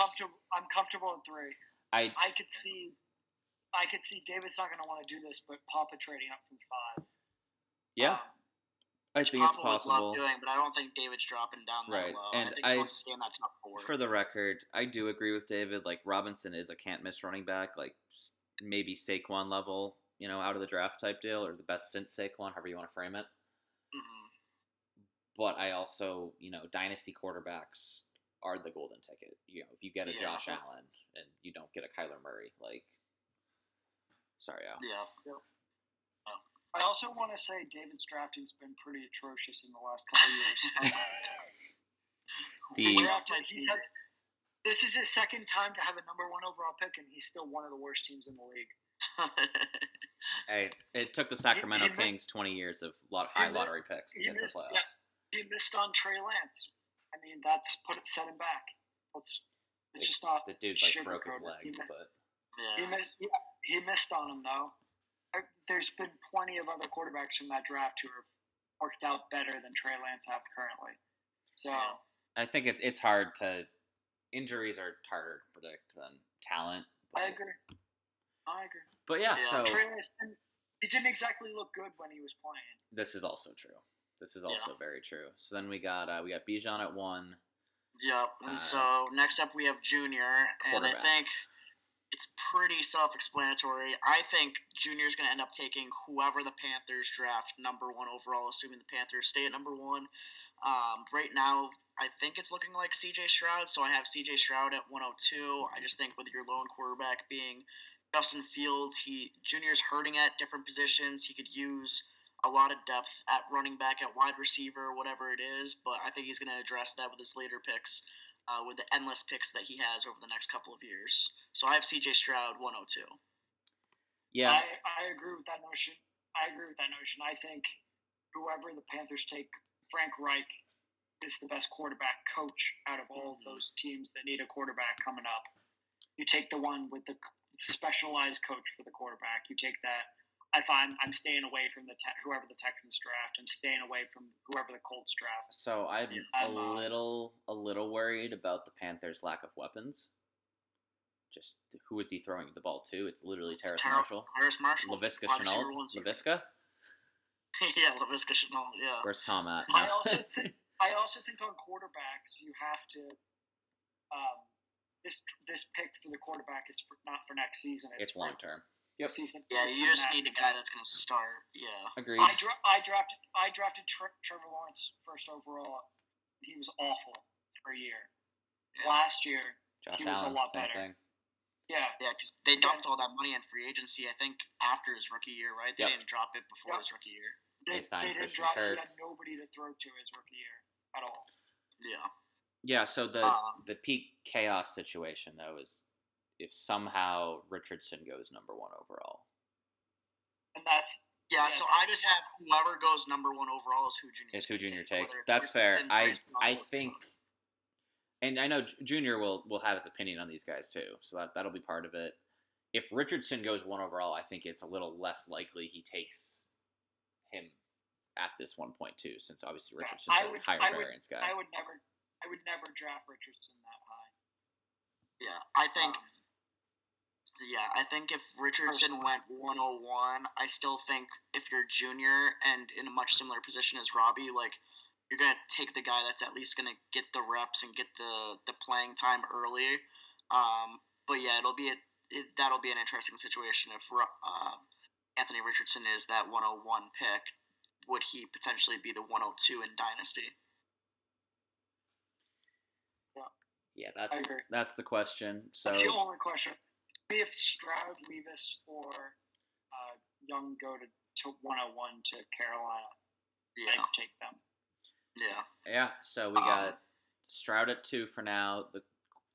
comfortable at 3. I could see David's not going to want to do this, but Papa trading up from 5. Yeah, I think it's Papa would possible. love doing, but I don't think David's dropping down that Right, low. and I think he wants to stay in that top 4. For the record, I do agree with David. Like Robinson is a can't miss running back, like maybe Saquon level, out of the draft type deal, or the best since Saquon, however you want to frame it. Mm-hmm. But I also, dynasty quarterbacks are the golden ticket. If you get a Josh Allen and you don't get a Kyler Murray, sorry, Al. Yeah. I also want to say David's drafting's been pretty atrocious in the last couple of years. This is his second time to have a number 1 overall pick, and he's still one of the worst teams in the league. Hey, it took the Sacramento Kings 20 years of high lottery picks to get to the playoffs. Yeah, he missed on Trey Lance. I mean, that's set him back. It's just not. The dude broke his leg, but he missed on him though. There's been plenty of other quarterbacks from that draft who have worked out better than Trey Lance have currently. So I think it's hard to. Injuries are harder to predict than talent. I agree. But yeah, so Trey Lance, he didn't exactly look good when he was playing. This is also true. This is also very true. So then we got Bijan at 1. Yep. And so next up we have Junior, and I think it's pretty self-explanatory. I think Junior's going to end up taking whoever the Panthers draft number 1 overall, assuming the Panthers stay at number 1. Right now, I think it's looking like C.J. Stroud, so I have C.J. Stroud at 102. I just think with your lone quarterback being Justin Fields, Junior's hurting at different positions. He could use a lot of depth at running back, at wide receiver, whatever it is, but I think he's going to address that with his later picks, with the endless picks that he has over the next couple of years. So I have C.J. Stroud 102. Yeah, I agree with that notion. I think whoever the Panthers take, Frank Reich is the best quarterback coach out of all of those teams that need a quarterback coming up. You take the one with the specialized coach for the quarterback. You take that. If I'm staying away from whoever the Texans draft, I'm staying away from whoever the Colts draft. So I'm a little worried about the Panthers' lack of weapons. Just who is he throwing the ball to? It's literally Terrace Marshall. Laviska Shenault. Laviska? Yeah, Laviska Shenault, yeah. Where's Tom at? No. I also think on quarterbacks, you have to this pick for the quarterback is not for next season. It's long term. Yep. Season. Yeah, you just need a guy that's going to start. Yeah. Agreed. I drafted Trevor Lawrence first overall. He was awful for a year. Yeah. Last year, Josh he was Allen, a lot same better. Thing. Yeah, Yeah, because they dumped all that money in free agency, I think, after his rookie year, right? They Yep. didn't drop it before Yep. his rookie year. They signed didn't Christian drop. Kirk. He had nobody to throw to his rookie year at all. Yeah. Yeah, so the peak chaos situation, though, is if somehow Richardson goes number 1 overall. And that's Yeah, so I just have whoever goes number 1 overall is who Junior. Is who Junior take, takes. That's fair. Richardson, I Bryce Young, think, and I know Junior will have his opinion on these guys too, so that'll be part of it. If Richardson goes 1 overall, I think it's a little less likely he takes him at this 1.2, since obviously Richardson's a higher variance guy. I would never draft Richardson that high. Yeah, I think if Richardson went 101, I still think if you're Junior and in a much similar position as Robbie, like, you're going to take the guy that's at least going to get the reps and get the playing time early. But yeah, that'll be an interesting situation if Anthony Richardson is that 101 pick. Would he potentially be the 102 in Dynasty? Yeah, that's the question. So that's the only question. If Stroud, Levis, or Young go to 101 to Carolina, I'd take them. Yeah. So we got Stroud at 2 for now.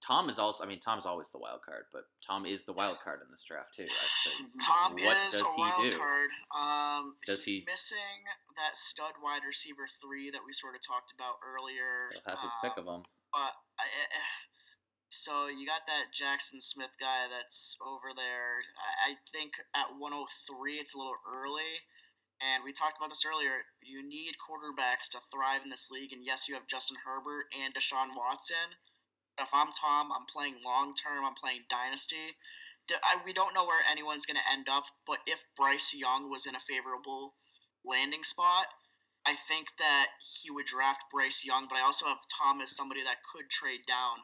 Tom's always the wild card, but Tom is the wild card in this draft too. Tom is a wild card. He's missing that stud wide receiver 3 that we sort of talked about earlier. He'll have his pick of them. But so you got that Jackson Smith guy that's over there. I think at 103 it's a little early. And we talked about this earlier. You need quarterbacks to thrive in this league. And yes, you have Justin Herbert and Deshaun Watson. If I'm Tom, I'm playing long term. I'm playing Dynasty. We don't know where anyone's going to end up. But if Bryce Young was in a favorable landing spot, I think that he would draft Bryce Young. But I also have Tom as somebody that could trade down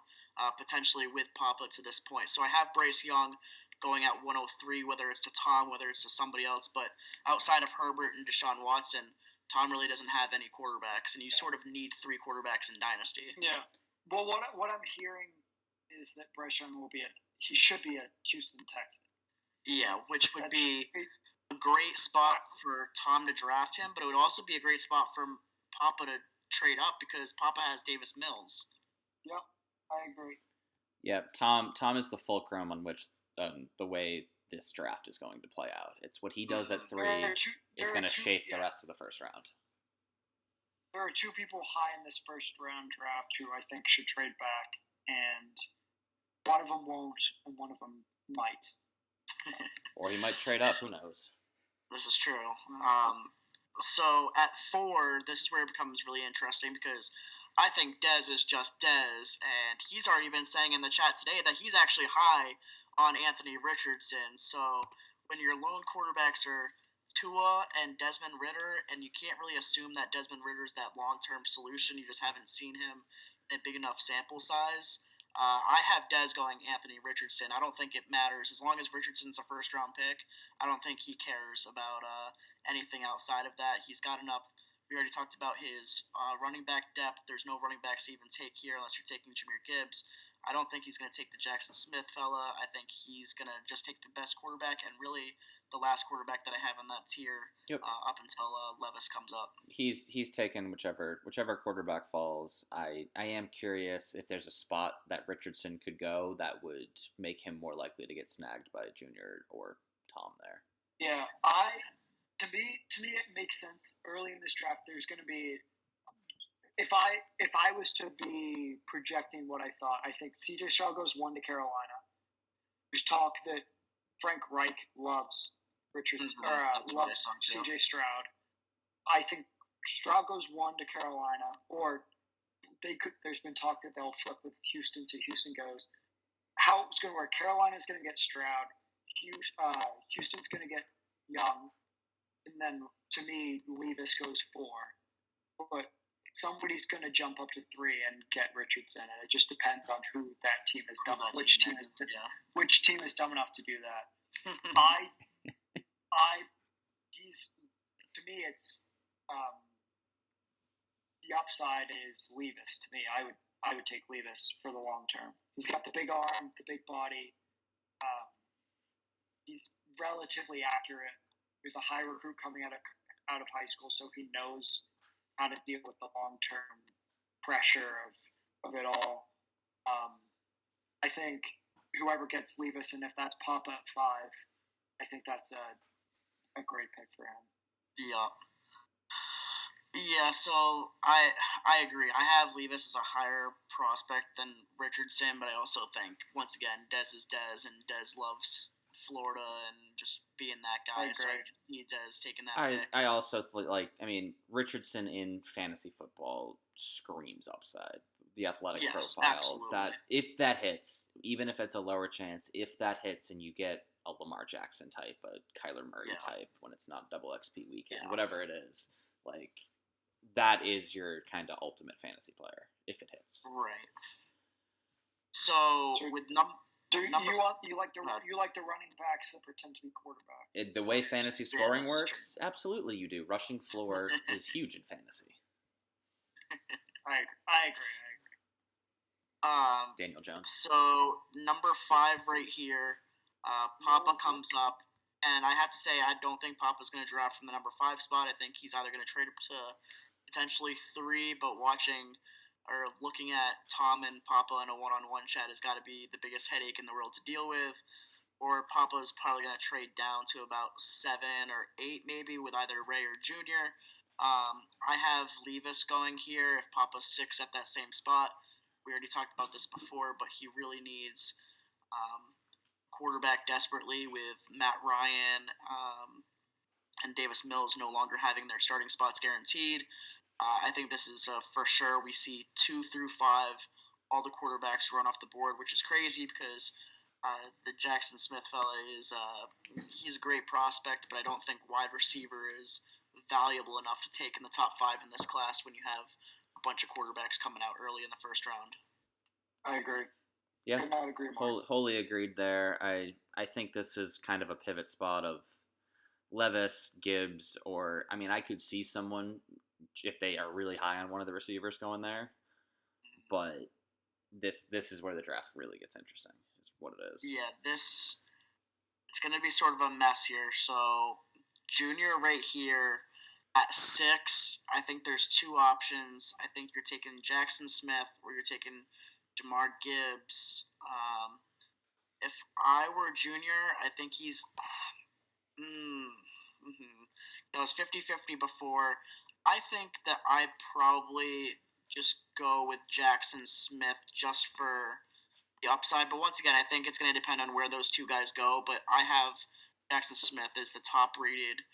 potentially with Papa to this point. So I have Bryce Young going at 103, whether it's to Tom, whether it's to somebody else. But outside of Herbert and Deshaun Watson, Tom really doesn't have any quarterbacks, and you sort of need 3 quarterbacks in Dynasty. Yeah. Well, what I'm hearing is that Bryce Young he should be a Houston Texan. Yeah, which would be a great spot for Tom to draft him, but it would also be a great spot for Papa to trade up because Papa has Davis Mills. Yep, I agree. Yeah, Tom is the fulcrum on which the way this draft is going to play out. It's what he does at 3 is going to shape the rest of the first round. There are 2 people high in this first round draft who I think should trade back, and one of them won't, and one of them might. Or he might trade up. Who knows? This is true. So at 4, this is where it becomes really interesting because I think Dez is just Dez, and he's already been saying in the chat today that he's actually high on Anthony Richardson. So when your lone quarterbacks are Tua and Desmond Ridder, and you can't really assume that Desmond Ridder is that long-term solution. You just haven't seen him in a big enough sample size. I have Dez going Anthony Richardson. I don't think it matters. As long as Richardson's a first-round pick, I don't think he cares about anything outside of that. He's got enough. We already talked about his running back depth. There's no running backs to even take here unless you're taking Jahmyr Gibbs. I don't think he's going to take the Jackson Smith fella. I think he's going to just take the best quarterback and really the last quarterback that I have in that tier up until Levis comes up. He's taken whichever quarterback falls. I am curious if there's a spot that Richardson could go that would make him more likely to get snagged by Junior or Tom there. Yeah, to me it makes sense. Early in this draft, there's going to be. If I was to be projecting what I thought, I think C.J. Stroud goes 1 to Carolina. There's talk that Frank Reich loves Richardson loves C.J. Stroud. I think Stroud goes 1 to Carolina, or there's been talk that they'll flip with Houston, so Houston goes. How it's going to work? Carolina's going to get Stroud. Houston's going to get Young, and then to me, Levis goes 4. But somebody's going to jump up to 3 and get Richardson, and it just depends on who that team is dumb. Which team is dumb enough to do that? To me, it's the upside is Levis. To me, I would take Levis for the long term. He's got the big arm, the big body. relatively accurate. He's a high recruit coming out of high school, so he knows how to deal with the long term pressure of it all. I think whoever gets Levis, and if that's Papa at 5, I think that's a great pick for him. Yeah. Yeah, so I agree. I have Levis as a higher prospect than Richardson, but I also think once again Dez is Dez, and Dez loves Florida and just being that guy. So I just see Dez taking that pick. I also I mean, Richardson in fantasy football screams upside. The athletic profile absolutely. that if that hits, even if it's a lower chance, if that hits and you get a Lamar Jackson type, a Kyler Murray type when it's not double XP weekend, whatever it is, like that is your kind of ultimate fantasy player if it hits. Right. So with number you like the running backs that pretend to be quarterbacks? The way fantasy scoring works, absolutely you do. Rushing floor is huge in fantasy. I agree. Daniel Jones. So number 5 right here, Papa comes up, and I have to say I don't think Papa's going to draft from the number 5 spot. I think he's either going to trade up to potentially 3, but watching or looking at Tom and Papa in a one-on-one chat has got to be the biggest headache in the world to deal with. Or Papa's probably going to trade down to about 7 or 8 maybe with either Ray or Junior. I have Levis going here if Papa sticks at that same spot. We already talked about this before, but he really needs quarterback desperately with Matt Ryan and Davis Mills no longer having their starting spots guaranteed. I think this is for sure. We see 2 through 5, all the quarterbacks run off the board, which is crazy because the Jackson Smith fella is he's a great prospect, but I don't think wide receiver is valuable enough to take in the top 5 in this class when you have a bunch of quarterbacks coming out early in the first round. I agree. Yeah, could not agree more. Wholly agreed there. I think this is kind of a pivot spot of Levis, Gibbs, or I mean, I could see someone if they are really high on one of the receivers going there, but this is where the draft really gets interesting. Is what it is. Yeah, it's going to be sort of a mess here. So Junior right here at 6, I think there's 2 options. I think you're taking Jackson Smith or you're taking Jamar Gibbs. If I were Junior, I think he's it was 50-50 before. I think that I'd probably just go with Jackson Smith just for the upside. But once again, I think it's going to depend on where those 2 guys go. But I have Jackson Smith as the top-rated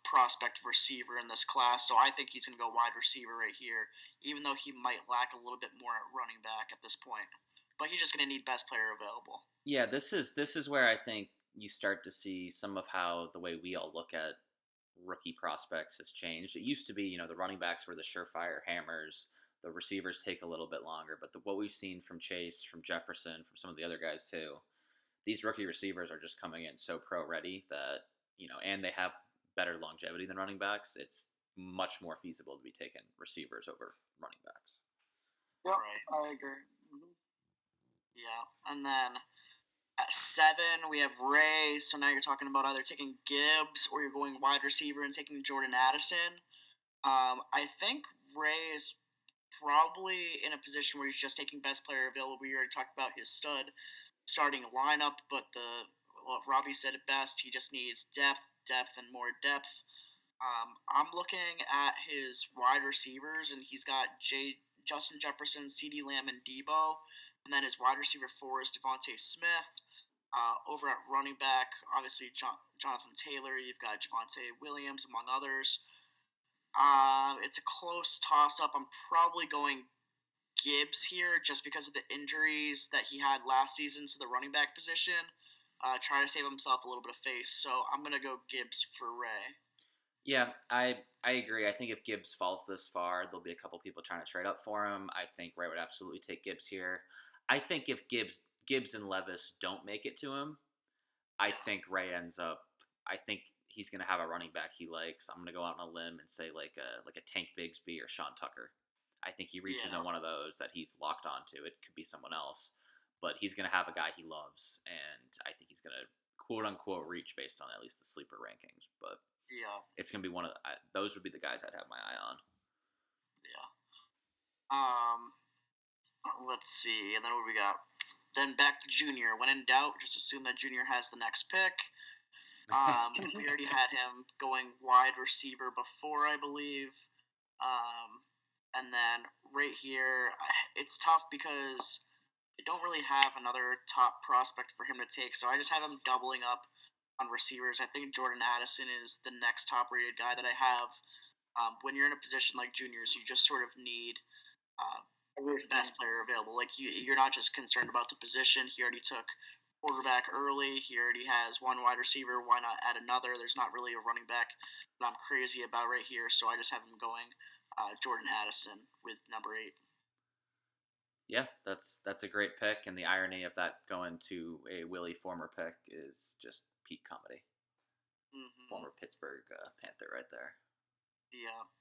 prospect receiver in this class. So I think he's going to go wide receiver right here, even though he might lack a little bit more at running back at this point. But he's just going to need best player available. Yeah, this is where I think you start to see some of how the way we all look at rookie prospects has changed. It used to be, the running backs were the surefire hammers. The receivers take a little bit longer, but what we've seen from Chase, from Jefferson, from some of the other guys too, these rookie receivers are just coming in so pro ready that, and they have better longevity than running backs. It's much more feasible to be taking receivers over running backs. Yep, right. I agree. Mm-hmm. Yeah, and then at 7, we have Ray. So now you're talking about either taking Gibbs or you're going wide receiver and taking Jordan Addison. I think Ray is probably in a position where he's just taking best player available. We already talked about his stud starting lineup, but Robbie said it best. He just needs depth, and more depth. I'm looking at his wide receivers, and he's got Justin Jefferson, CeeDee Lamb, and Debo. And then his wide receiver 4 is Devontae Smith. Over at running back, obviously Jonathan Taylor. You've got Javonte Williams, among others. It's a close toss-up. I'm probably going Gibbs here just because of the injuries that he had last season to the running back position. Try to save himself a little bit of face. So I'm going to go Gibbs for Ray. Yeah, I agree. I think if Gibbs falls this far, there'll be a couple people trying to trade up for him. I think Ray would absolutely take Gibbs here. I think if Gibbs and Levis don't make it to him, I think Ray ends up. I think he's going to have a running back he likes. I'm going to go out on a limb and say like a Tank Bigsby or Sean Tucker. I think he reaches on one of those that he's locked onto. It could be someone else, but he's going to have a guy he loves, and I think he's going to quote unquote reach based on at least the sleeper rankings. But Yeah. it's going to be one of those would be the guys I'd have my eye on. Yeah. Let's see, and then what we got? Then back to Junior. When in doubt, just assume that Junior has the next pick. We already had him going wide receiver before, I believe. And then right here, it's tough because I don't really have another top prospect for him to take, so I just have him doubling up on receivers. I think Jordan Addison is the next top-rated guy that I have. When you're in a position like Junior's, you just sort of need the best player available. Like you're not just concerned about the position. He already took quarterback early. He already has one wide receiver. Why not add another? There's not really a running back that I'm crazy about right here, so I just have him going Jordan Addison with number 8. Yeah, that's a great pick, and the irony of that going to a Willie former pick is just peak comedy. Mm-hmm. Former Pittsburgh Panther right there. Yeah.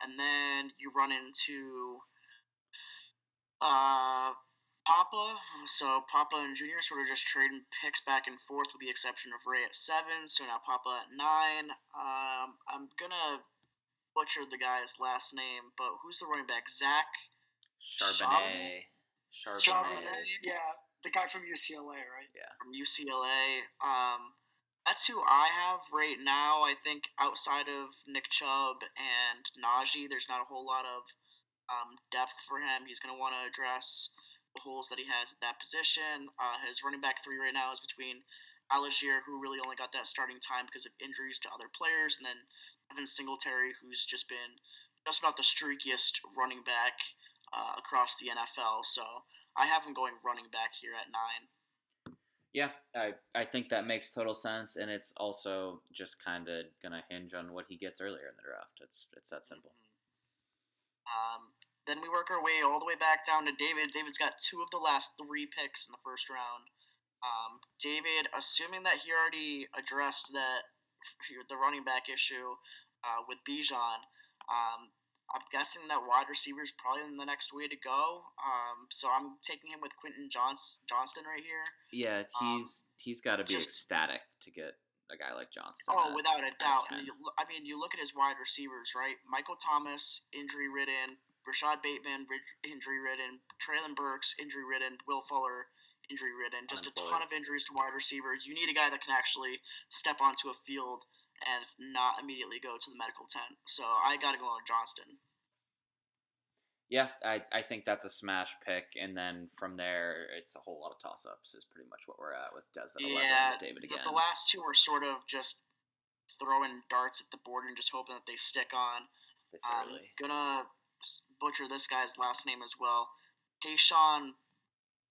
And then you run into Papa. So Papa and Junior sort of just trading picks back and forth with the exception of Ray at 7. So now Papa at 9. I'm going to butcher the guy's last name, but who's the running back? Zach Charbonnet. Yeah, the guy from UCLA, right? Yeah. From UCLA. That's who I have right now. I think outside of Nick Chubb and Najee, there's not a whole lot of depth for him. He's going to want to address the holes that he has at that position. His running back 3 right now is between Algier, who really only got that starting time because of injuries to other players, and then Evan Singletary, who's just been just about the streakiest running back across the NFL. So I have him going running back here at 9. Yeah, I think that makes total sense, and it's also just kind of going to hinge on what he gets earlier in the draft. It's that simple. Then we work our way all the way back down to David. David's got 2 of the last 3 picks in the first round. David, assuming that he already addressed the running back issue with Bijan, I'm guessing that wide receiver is probably the next way to go. So I'm taking him with Quentin Johnston right here. Yeah, he's got to be ecstatic to get a guy like Johnston. Oh, without a doubt. You look at his wide receivers, right? Michael Thomas, injury-ridden. Rashad Bateman, injury-ridden. Traylon Burks, injury-ridden. Will Fuller, injury-ridden. Just a ton of injuries to wide receiver. You need a guy that can actually step onto a field and not immediately go to the medical tent. So I got to go on Johnston. Yeah, I think that's a smash pick, and then from there, it's a whole lot of toss-ups is pretty much what we're at with Des at 11 and David again. The last 2 are sort of just throwing darts at the board and just hoping that they stick on. This early. Gonna butcher this guy's last name as well. Kayshawn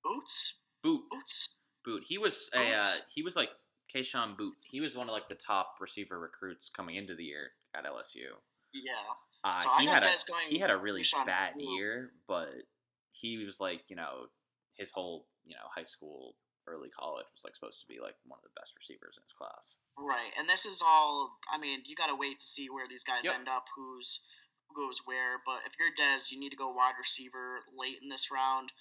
Boot. He was like Kayshawn Boot. He was one of like the top receiver recruits coming into the year at LSU. Yeah. So he had a really bad year, but he was like, his whole, high school, early college was like supposed to be like one of the best receivers in his class. Right. And this is all, you got to wait to see where these guys end up, who goes where. But if you're Dez, you need to go wide receiver late in this round.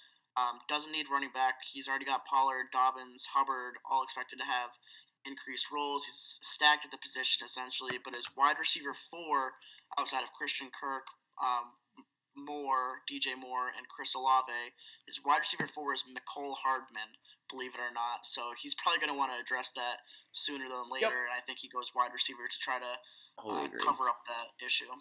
Doesn't need running back. He's already got Pollard, Dobbins, Hubbard, all expected to have increased roles. He's stacked at the position essentially, but his wide receiver 4, outside of Christian Kirk, DJ Moore, and Chris Olave, his wide receiver 4 is Mecole Hardman, believe it or not. So he's probably going to want to address that sooner than later, and I think he goes wide receiver to try to cover up that issue.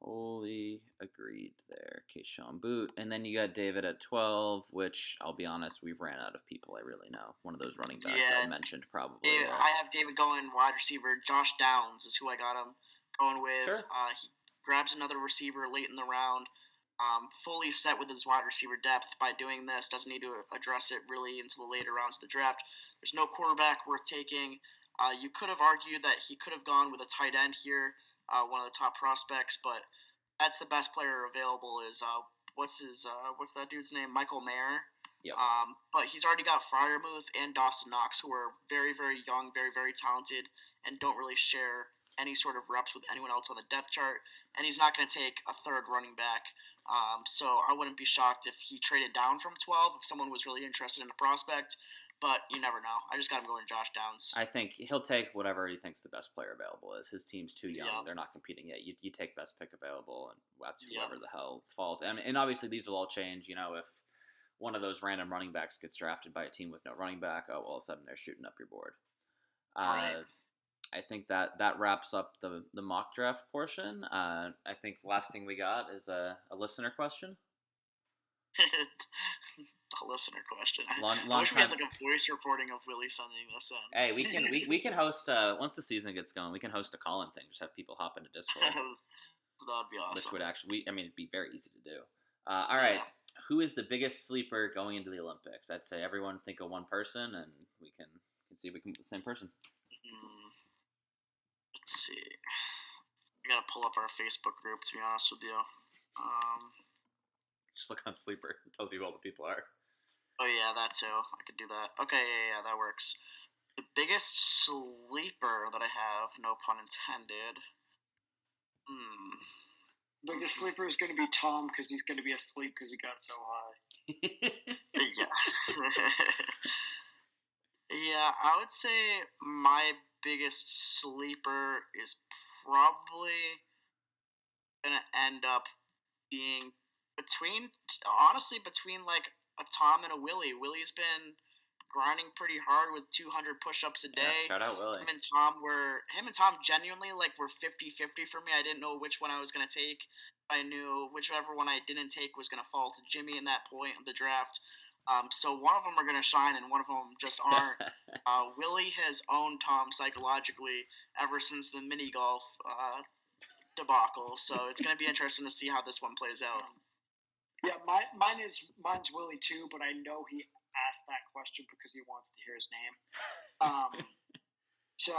Wholly agreed there, Kayshawn Boot. And then you got David at 12, which, I'll be honest, we've ran out of people I really know. One of those running backs I mentioned probably. I have David going wide receiver. Josh Downs is who I got him going with. Sure. He grabs another receiver late in the round. Fully set with his wide receiver depth by doing this. Doesn't need to address it really until the later rounds of the draft. There's no quarterback worth taking. You could have argued that he could have gone with a tight end here. One of the top prospects, but that's the best player available. Is what's that dude's name? Michael Mayer. Yep. But he's already got Freiermuth and Dawson Knox, who are very, very young, very, very talented, and don't really share any sort of reps with anyone else on the depth chart. And he's not going to take a third running back So I wouldn't be shocked if he traded down from 12 if someone was really interested in a prospect. But you never know. I just got him going Josh Downs. I think he'll take whatever he thinks the best player available is. His team's too young; Yeah. they're not competing yet. You take best pick available, and that's Yeah. whoever the hell falls. And obviously these will all change. If one of those random running backs gets drafted by a team with no running back, all of a sudden they're shooting up your board. Right. I think that wraps up the mock draft portion. I think the last thing we got is a listener question. The listener question. Long I wish we had time. like a voice recording of Willie sending this in. Hey, we can host once the season gets going. We can host a call-in thing. Just have people hop into Discord. That'd be awesome. Which would actually, it'd be very easy to do. All right, who is the biggest sleeper going into the Olympics? I'd say everyone think of one person, and we can see if we can get the same person. Let's see. I gotta pull up our Facebook group, to be honest with you. Just look on Sleeper. It tells you who all the people are. Oh, yeah, that too. I could do that. Okay, yeah, that works. The biggest sleeper that I have, no pun intended. Biggest sleeper is going to be Tom because he's going to be asleep because he got so high. Yeah. Yeah, I would say my biggest sleeper is probably going to end up being between like a Tom and a Willie. Willie's been grinding pretty hard with 200 push-ups a day. Yeah, shout out Willie. Him and Tom genuinely like were 50-50 for me. I didn't know which one I was going to take. I knew whichever one I didn't take was going to fall to Jimmy in that point of the draft. So one of them are going to shine and one of them just aren't. Willie has owned Tom psychologically ever since the mini golf debacle. So it's going to be interesting to see how this one plays out. Yeah, mine's Willie too, but I know he asked that question because he wants to hear his name. So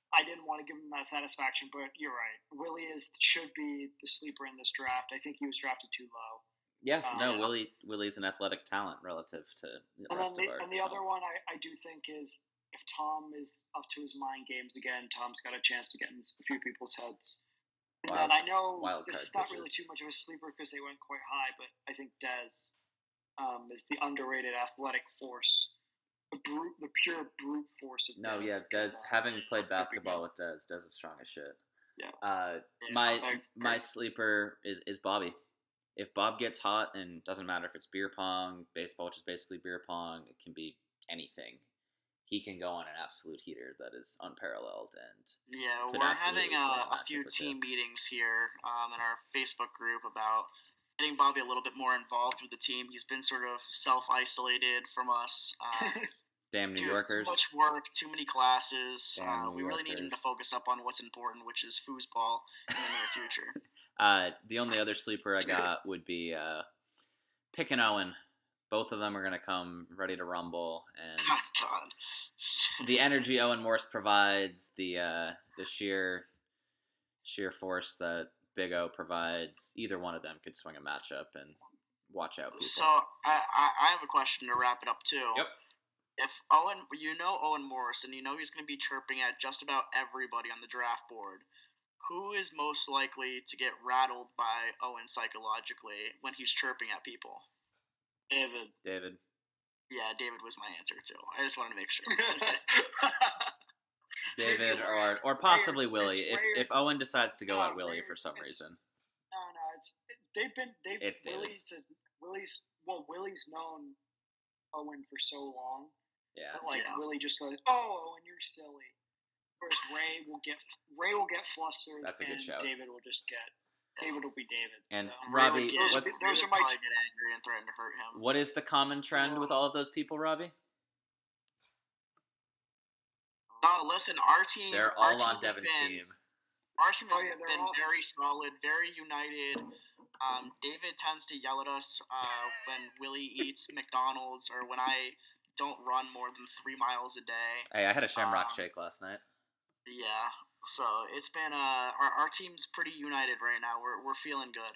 I didn't want to give him that satisfaction, but you're right. Willie should be the sleeper in this draft. I think he was drafted too low. Yeah, Willie's an athletic talent relative to the rest of our. And the other one I do think is if Tom is up to his mind games again, Tom's got a chance to get in a few people's heads. And then I know this is not really too much of a sleeper because they went quite high, but I think Dez is the underrated athletic force, the pure brute force of Dez. No, yeah, Dez. Having played basketball with Dez is strong as shit. Yeah. My sleeper is Bobby. If Bob gets hot, and doesn't matter if it's beer pong, baseball, which is basically beer pong, it can be anything. He can go on an absolute heater that is unparalleled. And we're having a few team meetings here in our Facebook group about getting Bobby a little bit more involved with the team. He's been sort of self-isolated from us. Damn New Yorkers. Too much work, too many classes. We really need him to focus up on what's important, which is foosball in the near future. The only other sleeper I got would be Pick and Owen. Both of them are going to come ready to rumble, and the energy Owen Morse provides, the sheer force that Big O provides. Either one of them could swing a matchup, and watch out, people. So I have a question to wrap it up too. Yep. If Owen Morse, and he's going to be chirping at just about everybody on the draft board, who is most likely to get rattled by Owen psychologically when he's chirping at people? David. Yeah, David was my answer too. I just wanted to make sure. David or possibly Willie if Owen decides to go at Willie for some reason. No, it's David. Willie's known Owen for so long. Yeah. That, Willie just says, "Oh, Owen, you're silly." Whereas Ray will get flustered. That's a good shout. David will just get. David will be David. And so. Robbie, those are my get angry and threaten to hurt him. What is the common trend with all of those people, Robbie? Listen, our team. They're all on Devin's team. Our team has been very solid, very united. David tends to yell at us when Willie eats McDonald's or when I don't run more than 3 miles a day. Hey, I had a Shamrock Shake last night. Yeah, so it's been our team's pretty united right now. We're feeling good.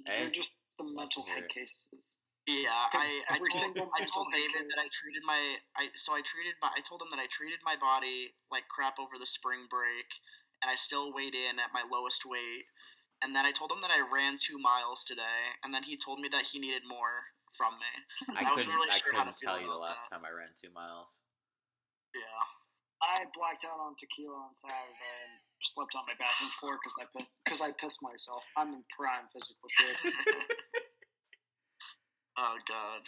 They're just the mental head cases. Yeah, I told David that I told him that I treated my body like crap over the spring break, and I still weighed in at my lowest weight, and then I told him that I ran 2 miles today, and then he told me that he needed more from me. I wasn't really I sure how to couldn't feel tell you the about last that. time I ran 2 miles. Yeah. I blacked out on tequila on Saturday and slept on my bathroom floor because I pissed myself. I'm in prime physical shape. Oh God.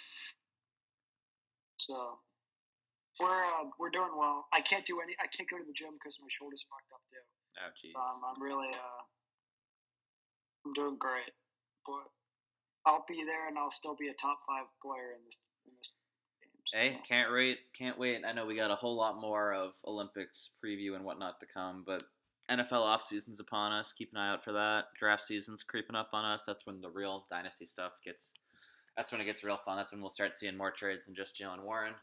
So we're doing well. I can't go to the gym because my shoulder's fucked up too. Oh jeez. I'm really I'm doing great, but I'll be there and I'll still be a top 5 player in this game. Hey, can't wait. I know we got a whole lot more of Olympics preview and whatnot to come, but NFL offseason's upon us. Keep an eye out for that. Draft season's creeping up on us. That's when the real dynasty stuff gets. That's when it gets real fun. That's when we'll start seeing more trades than just Jalen Warren.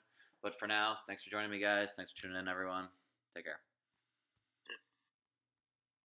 But for now, thanks for joining me, guys. Thanks for tuning in, everyone. Take care.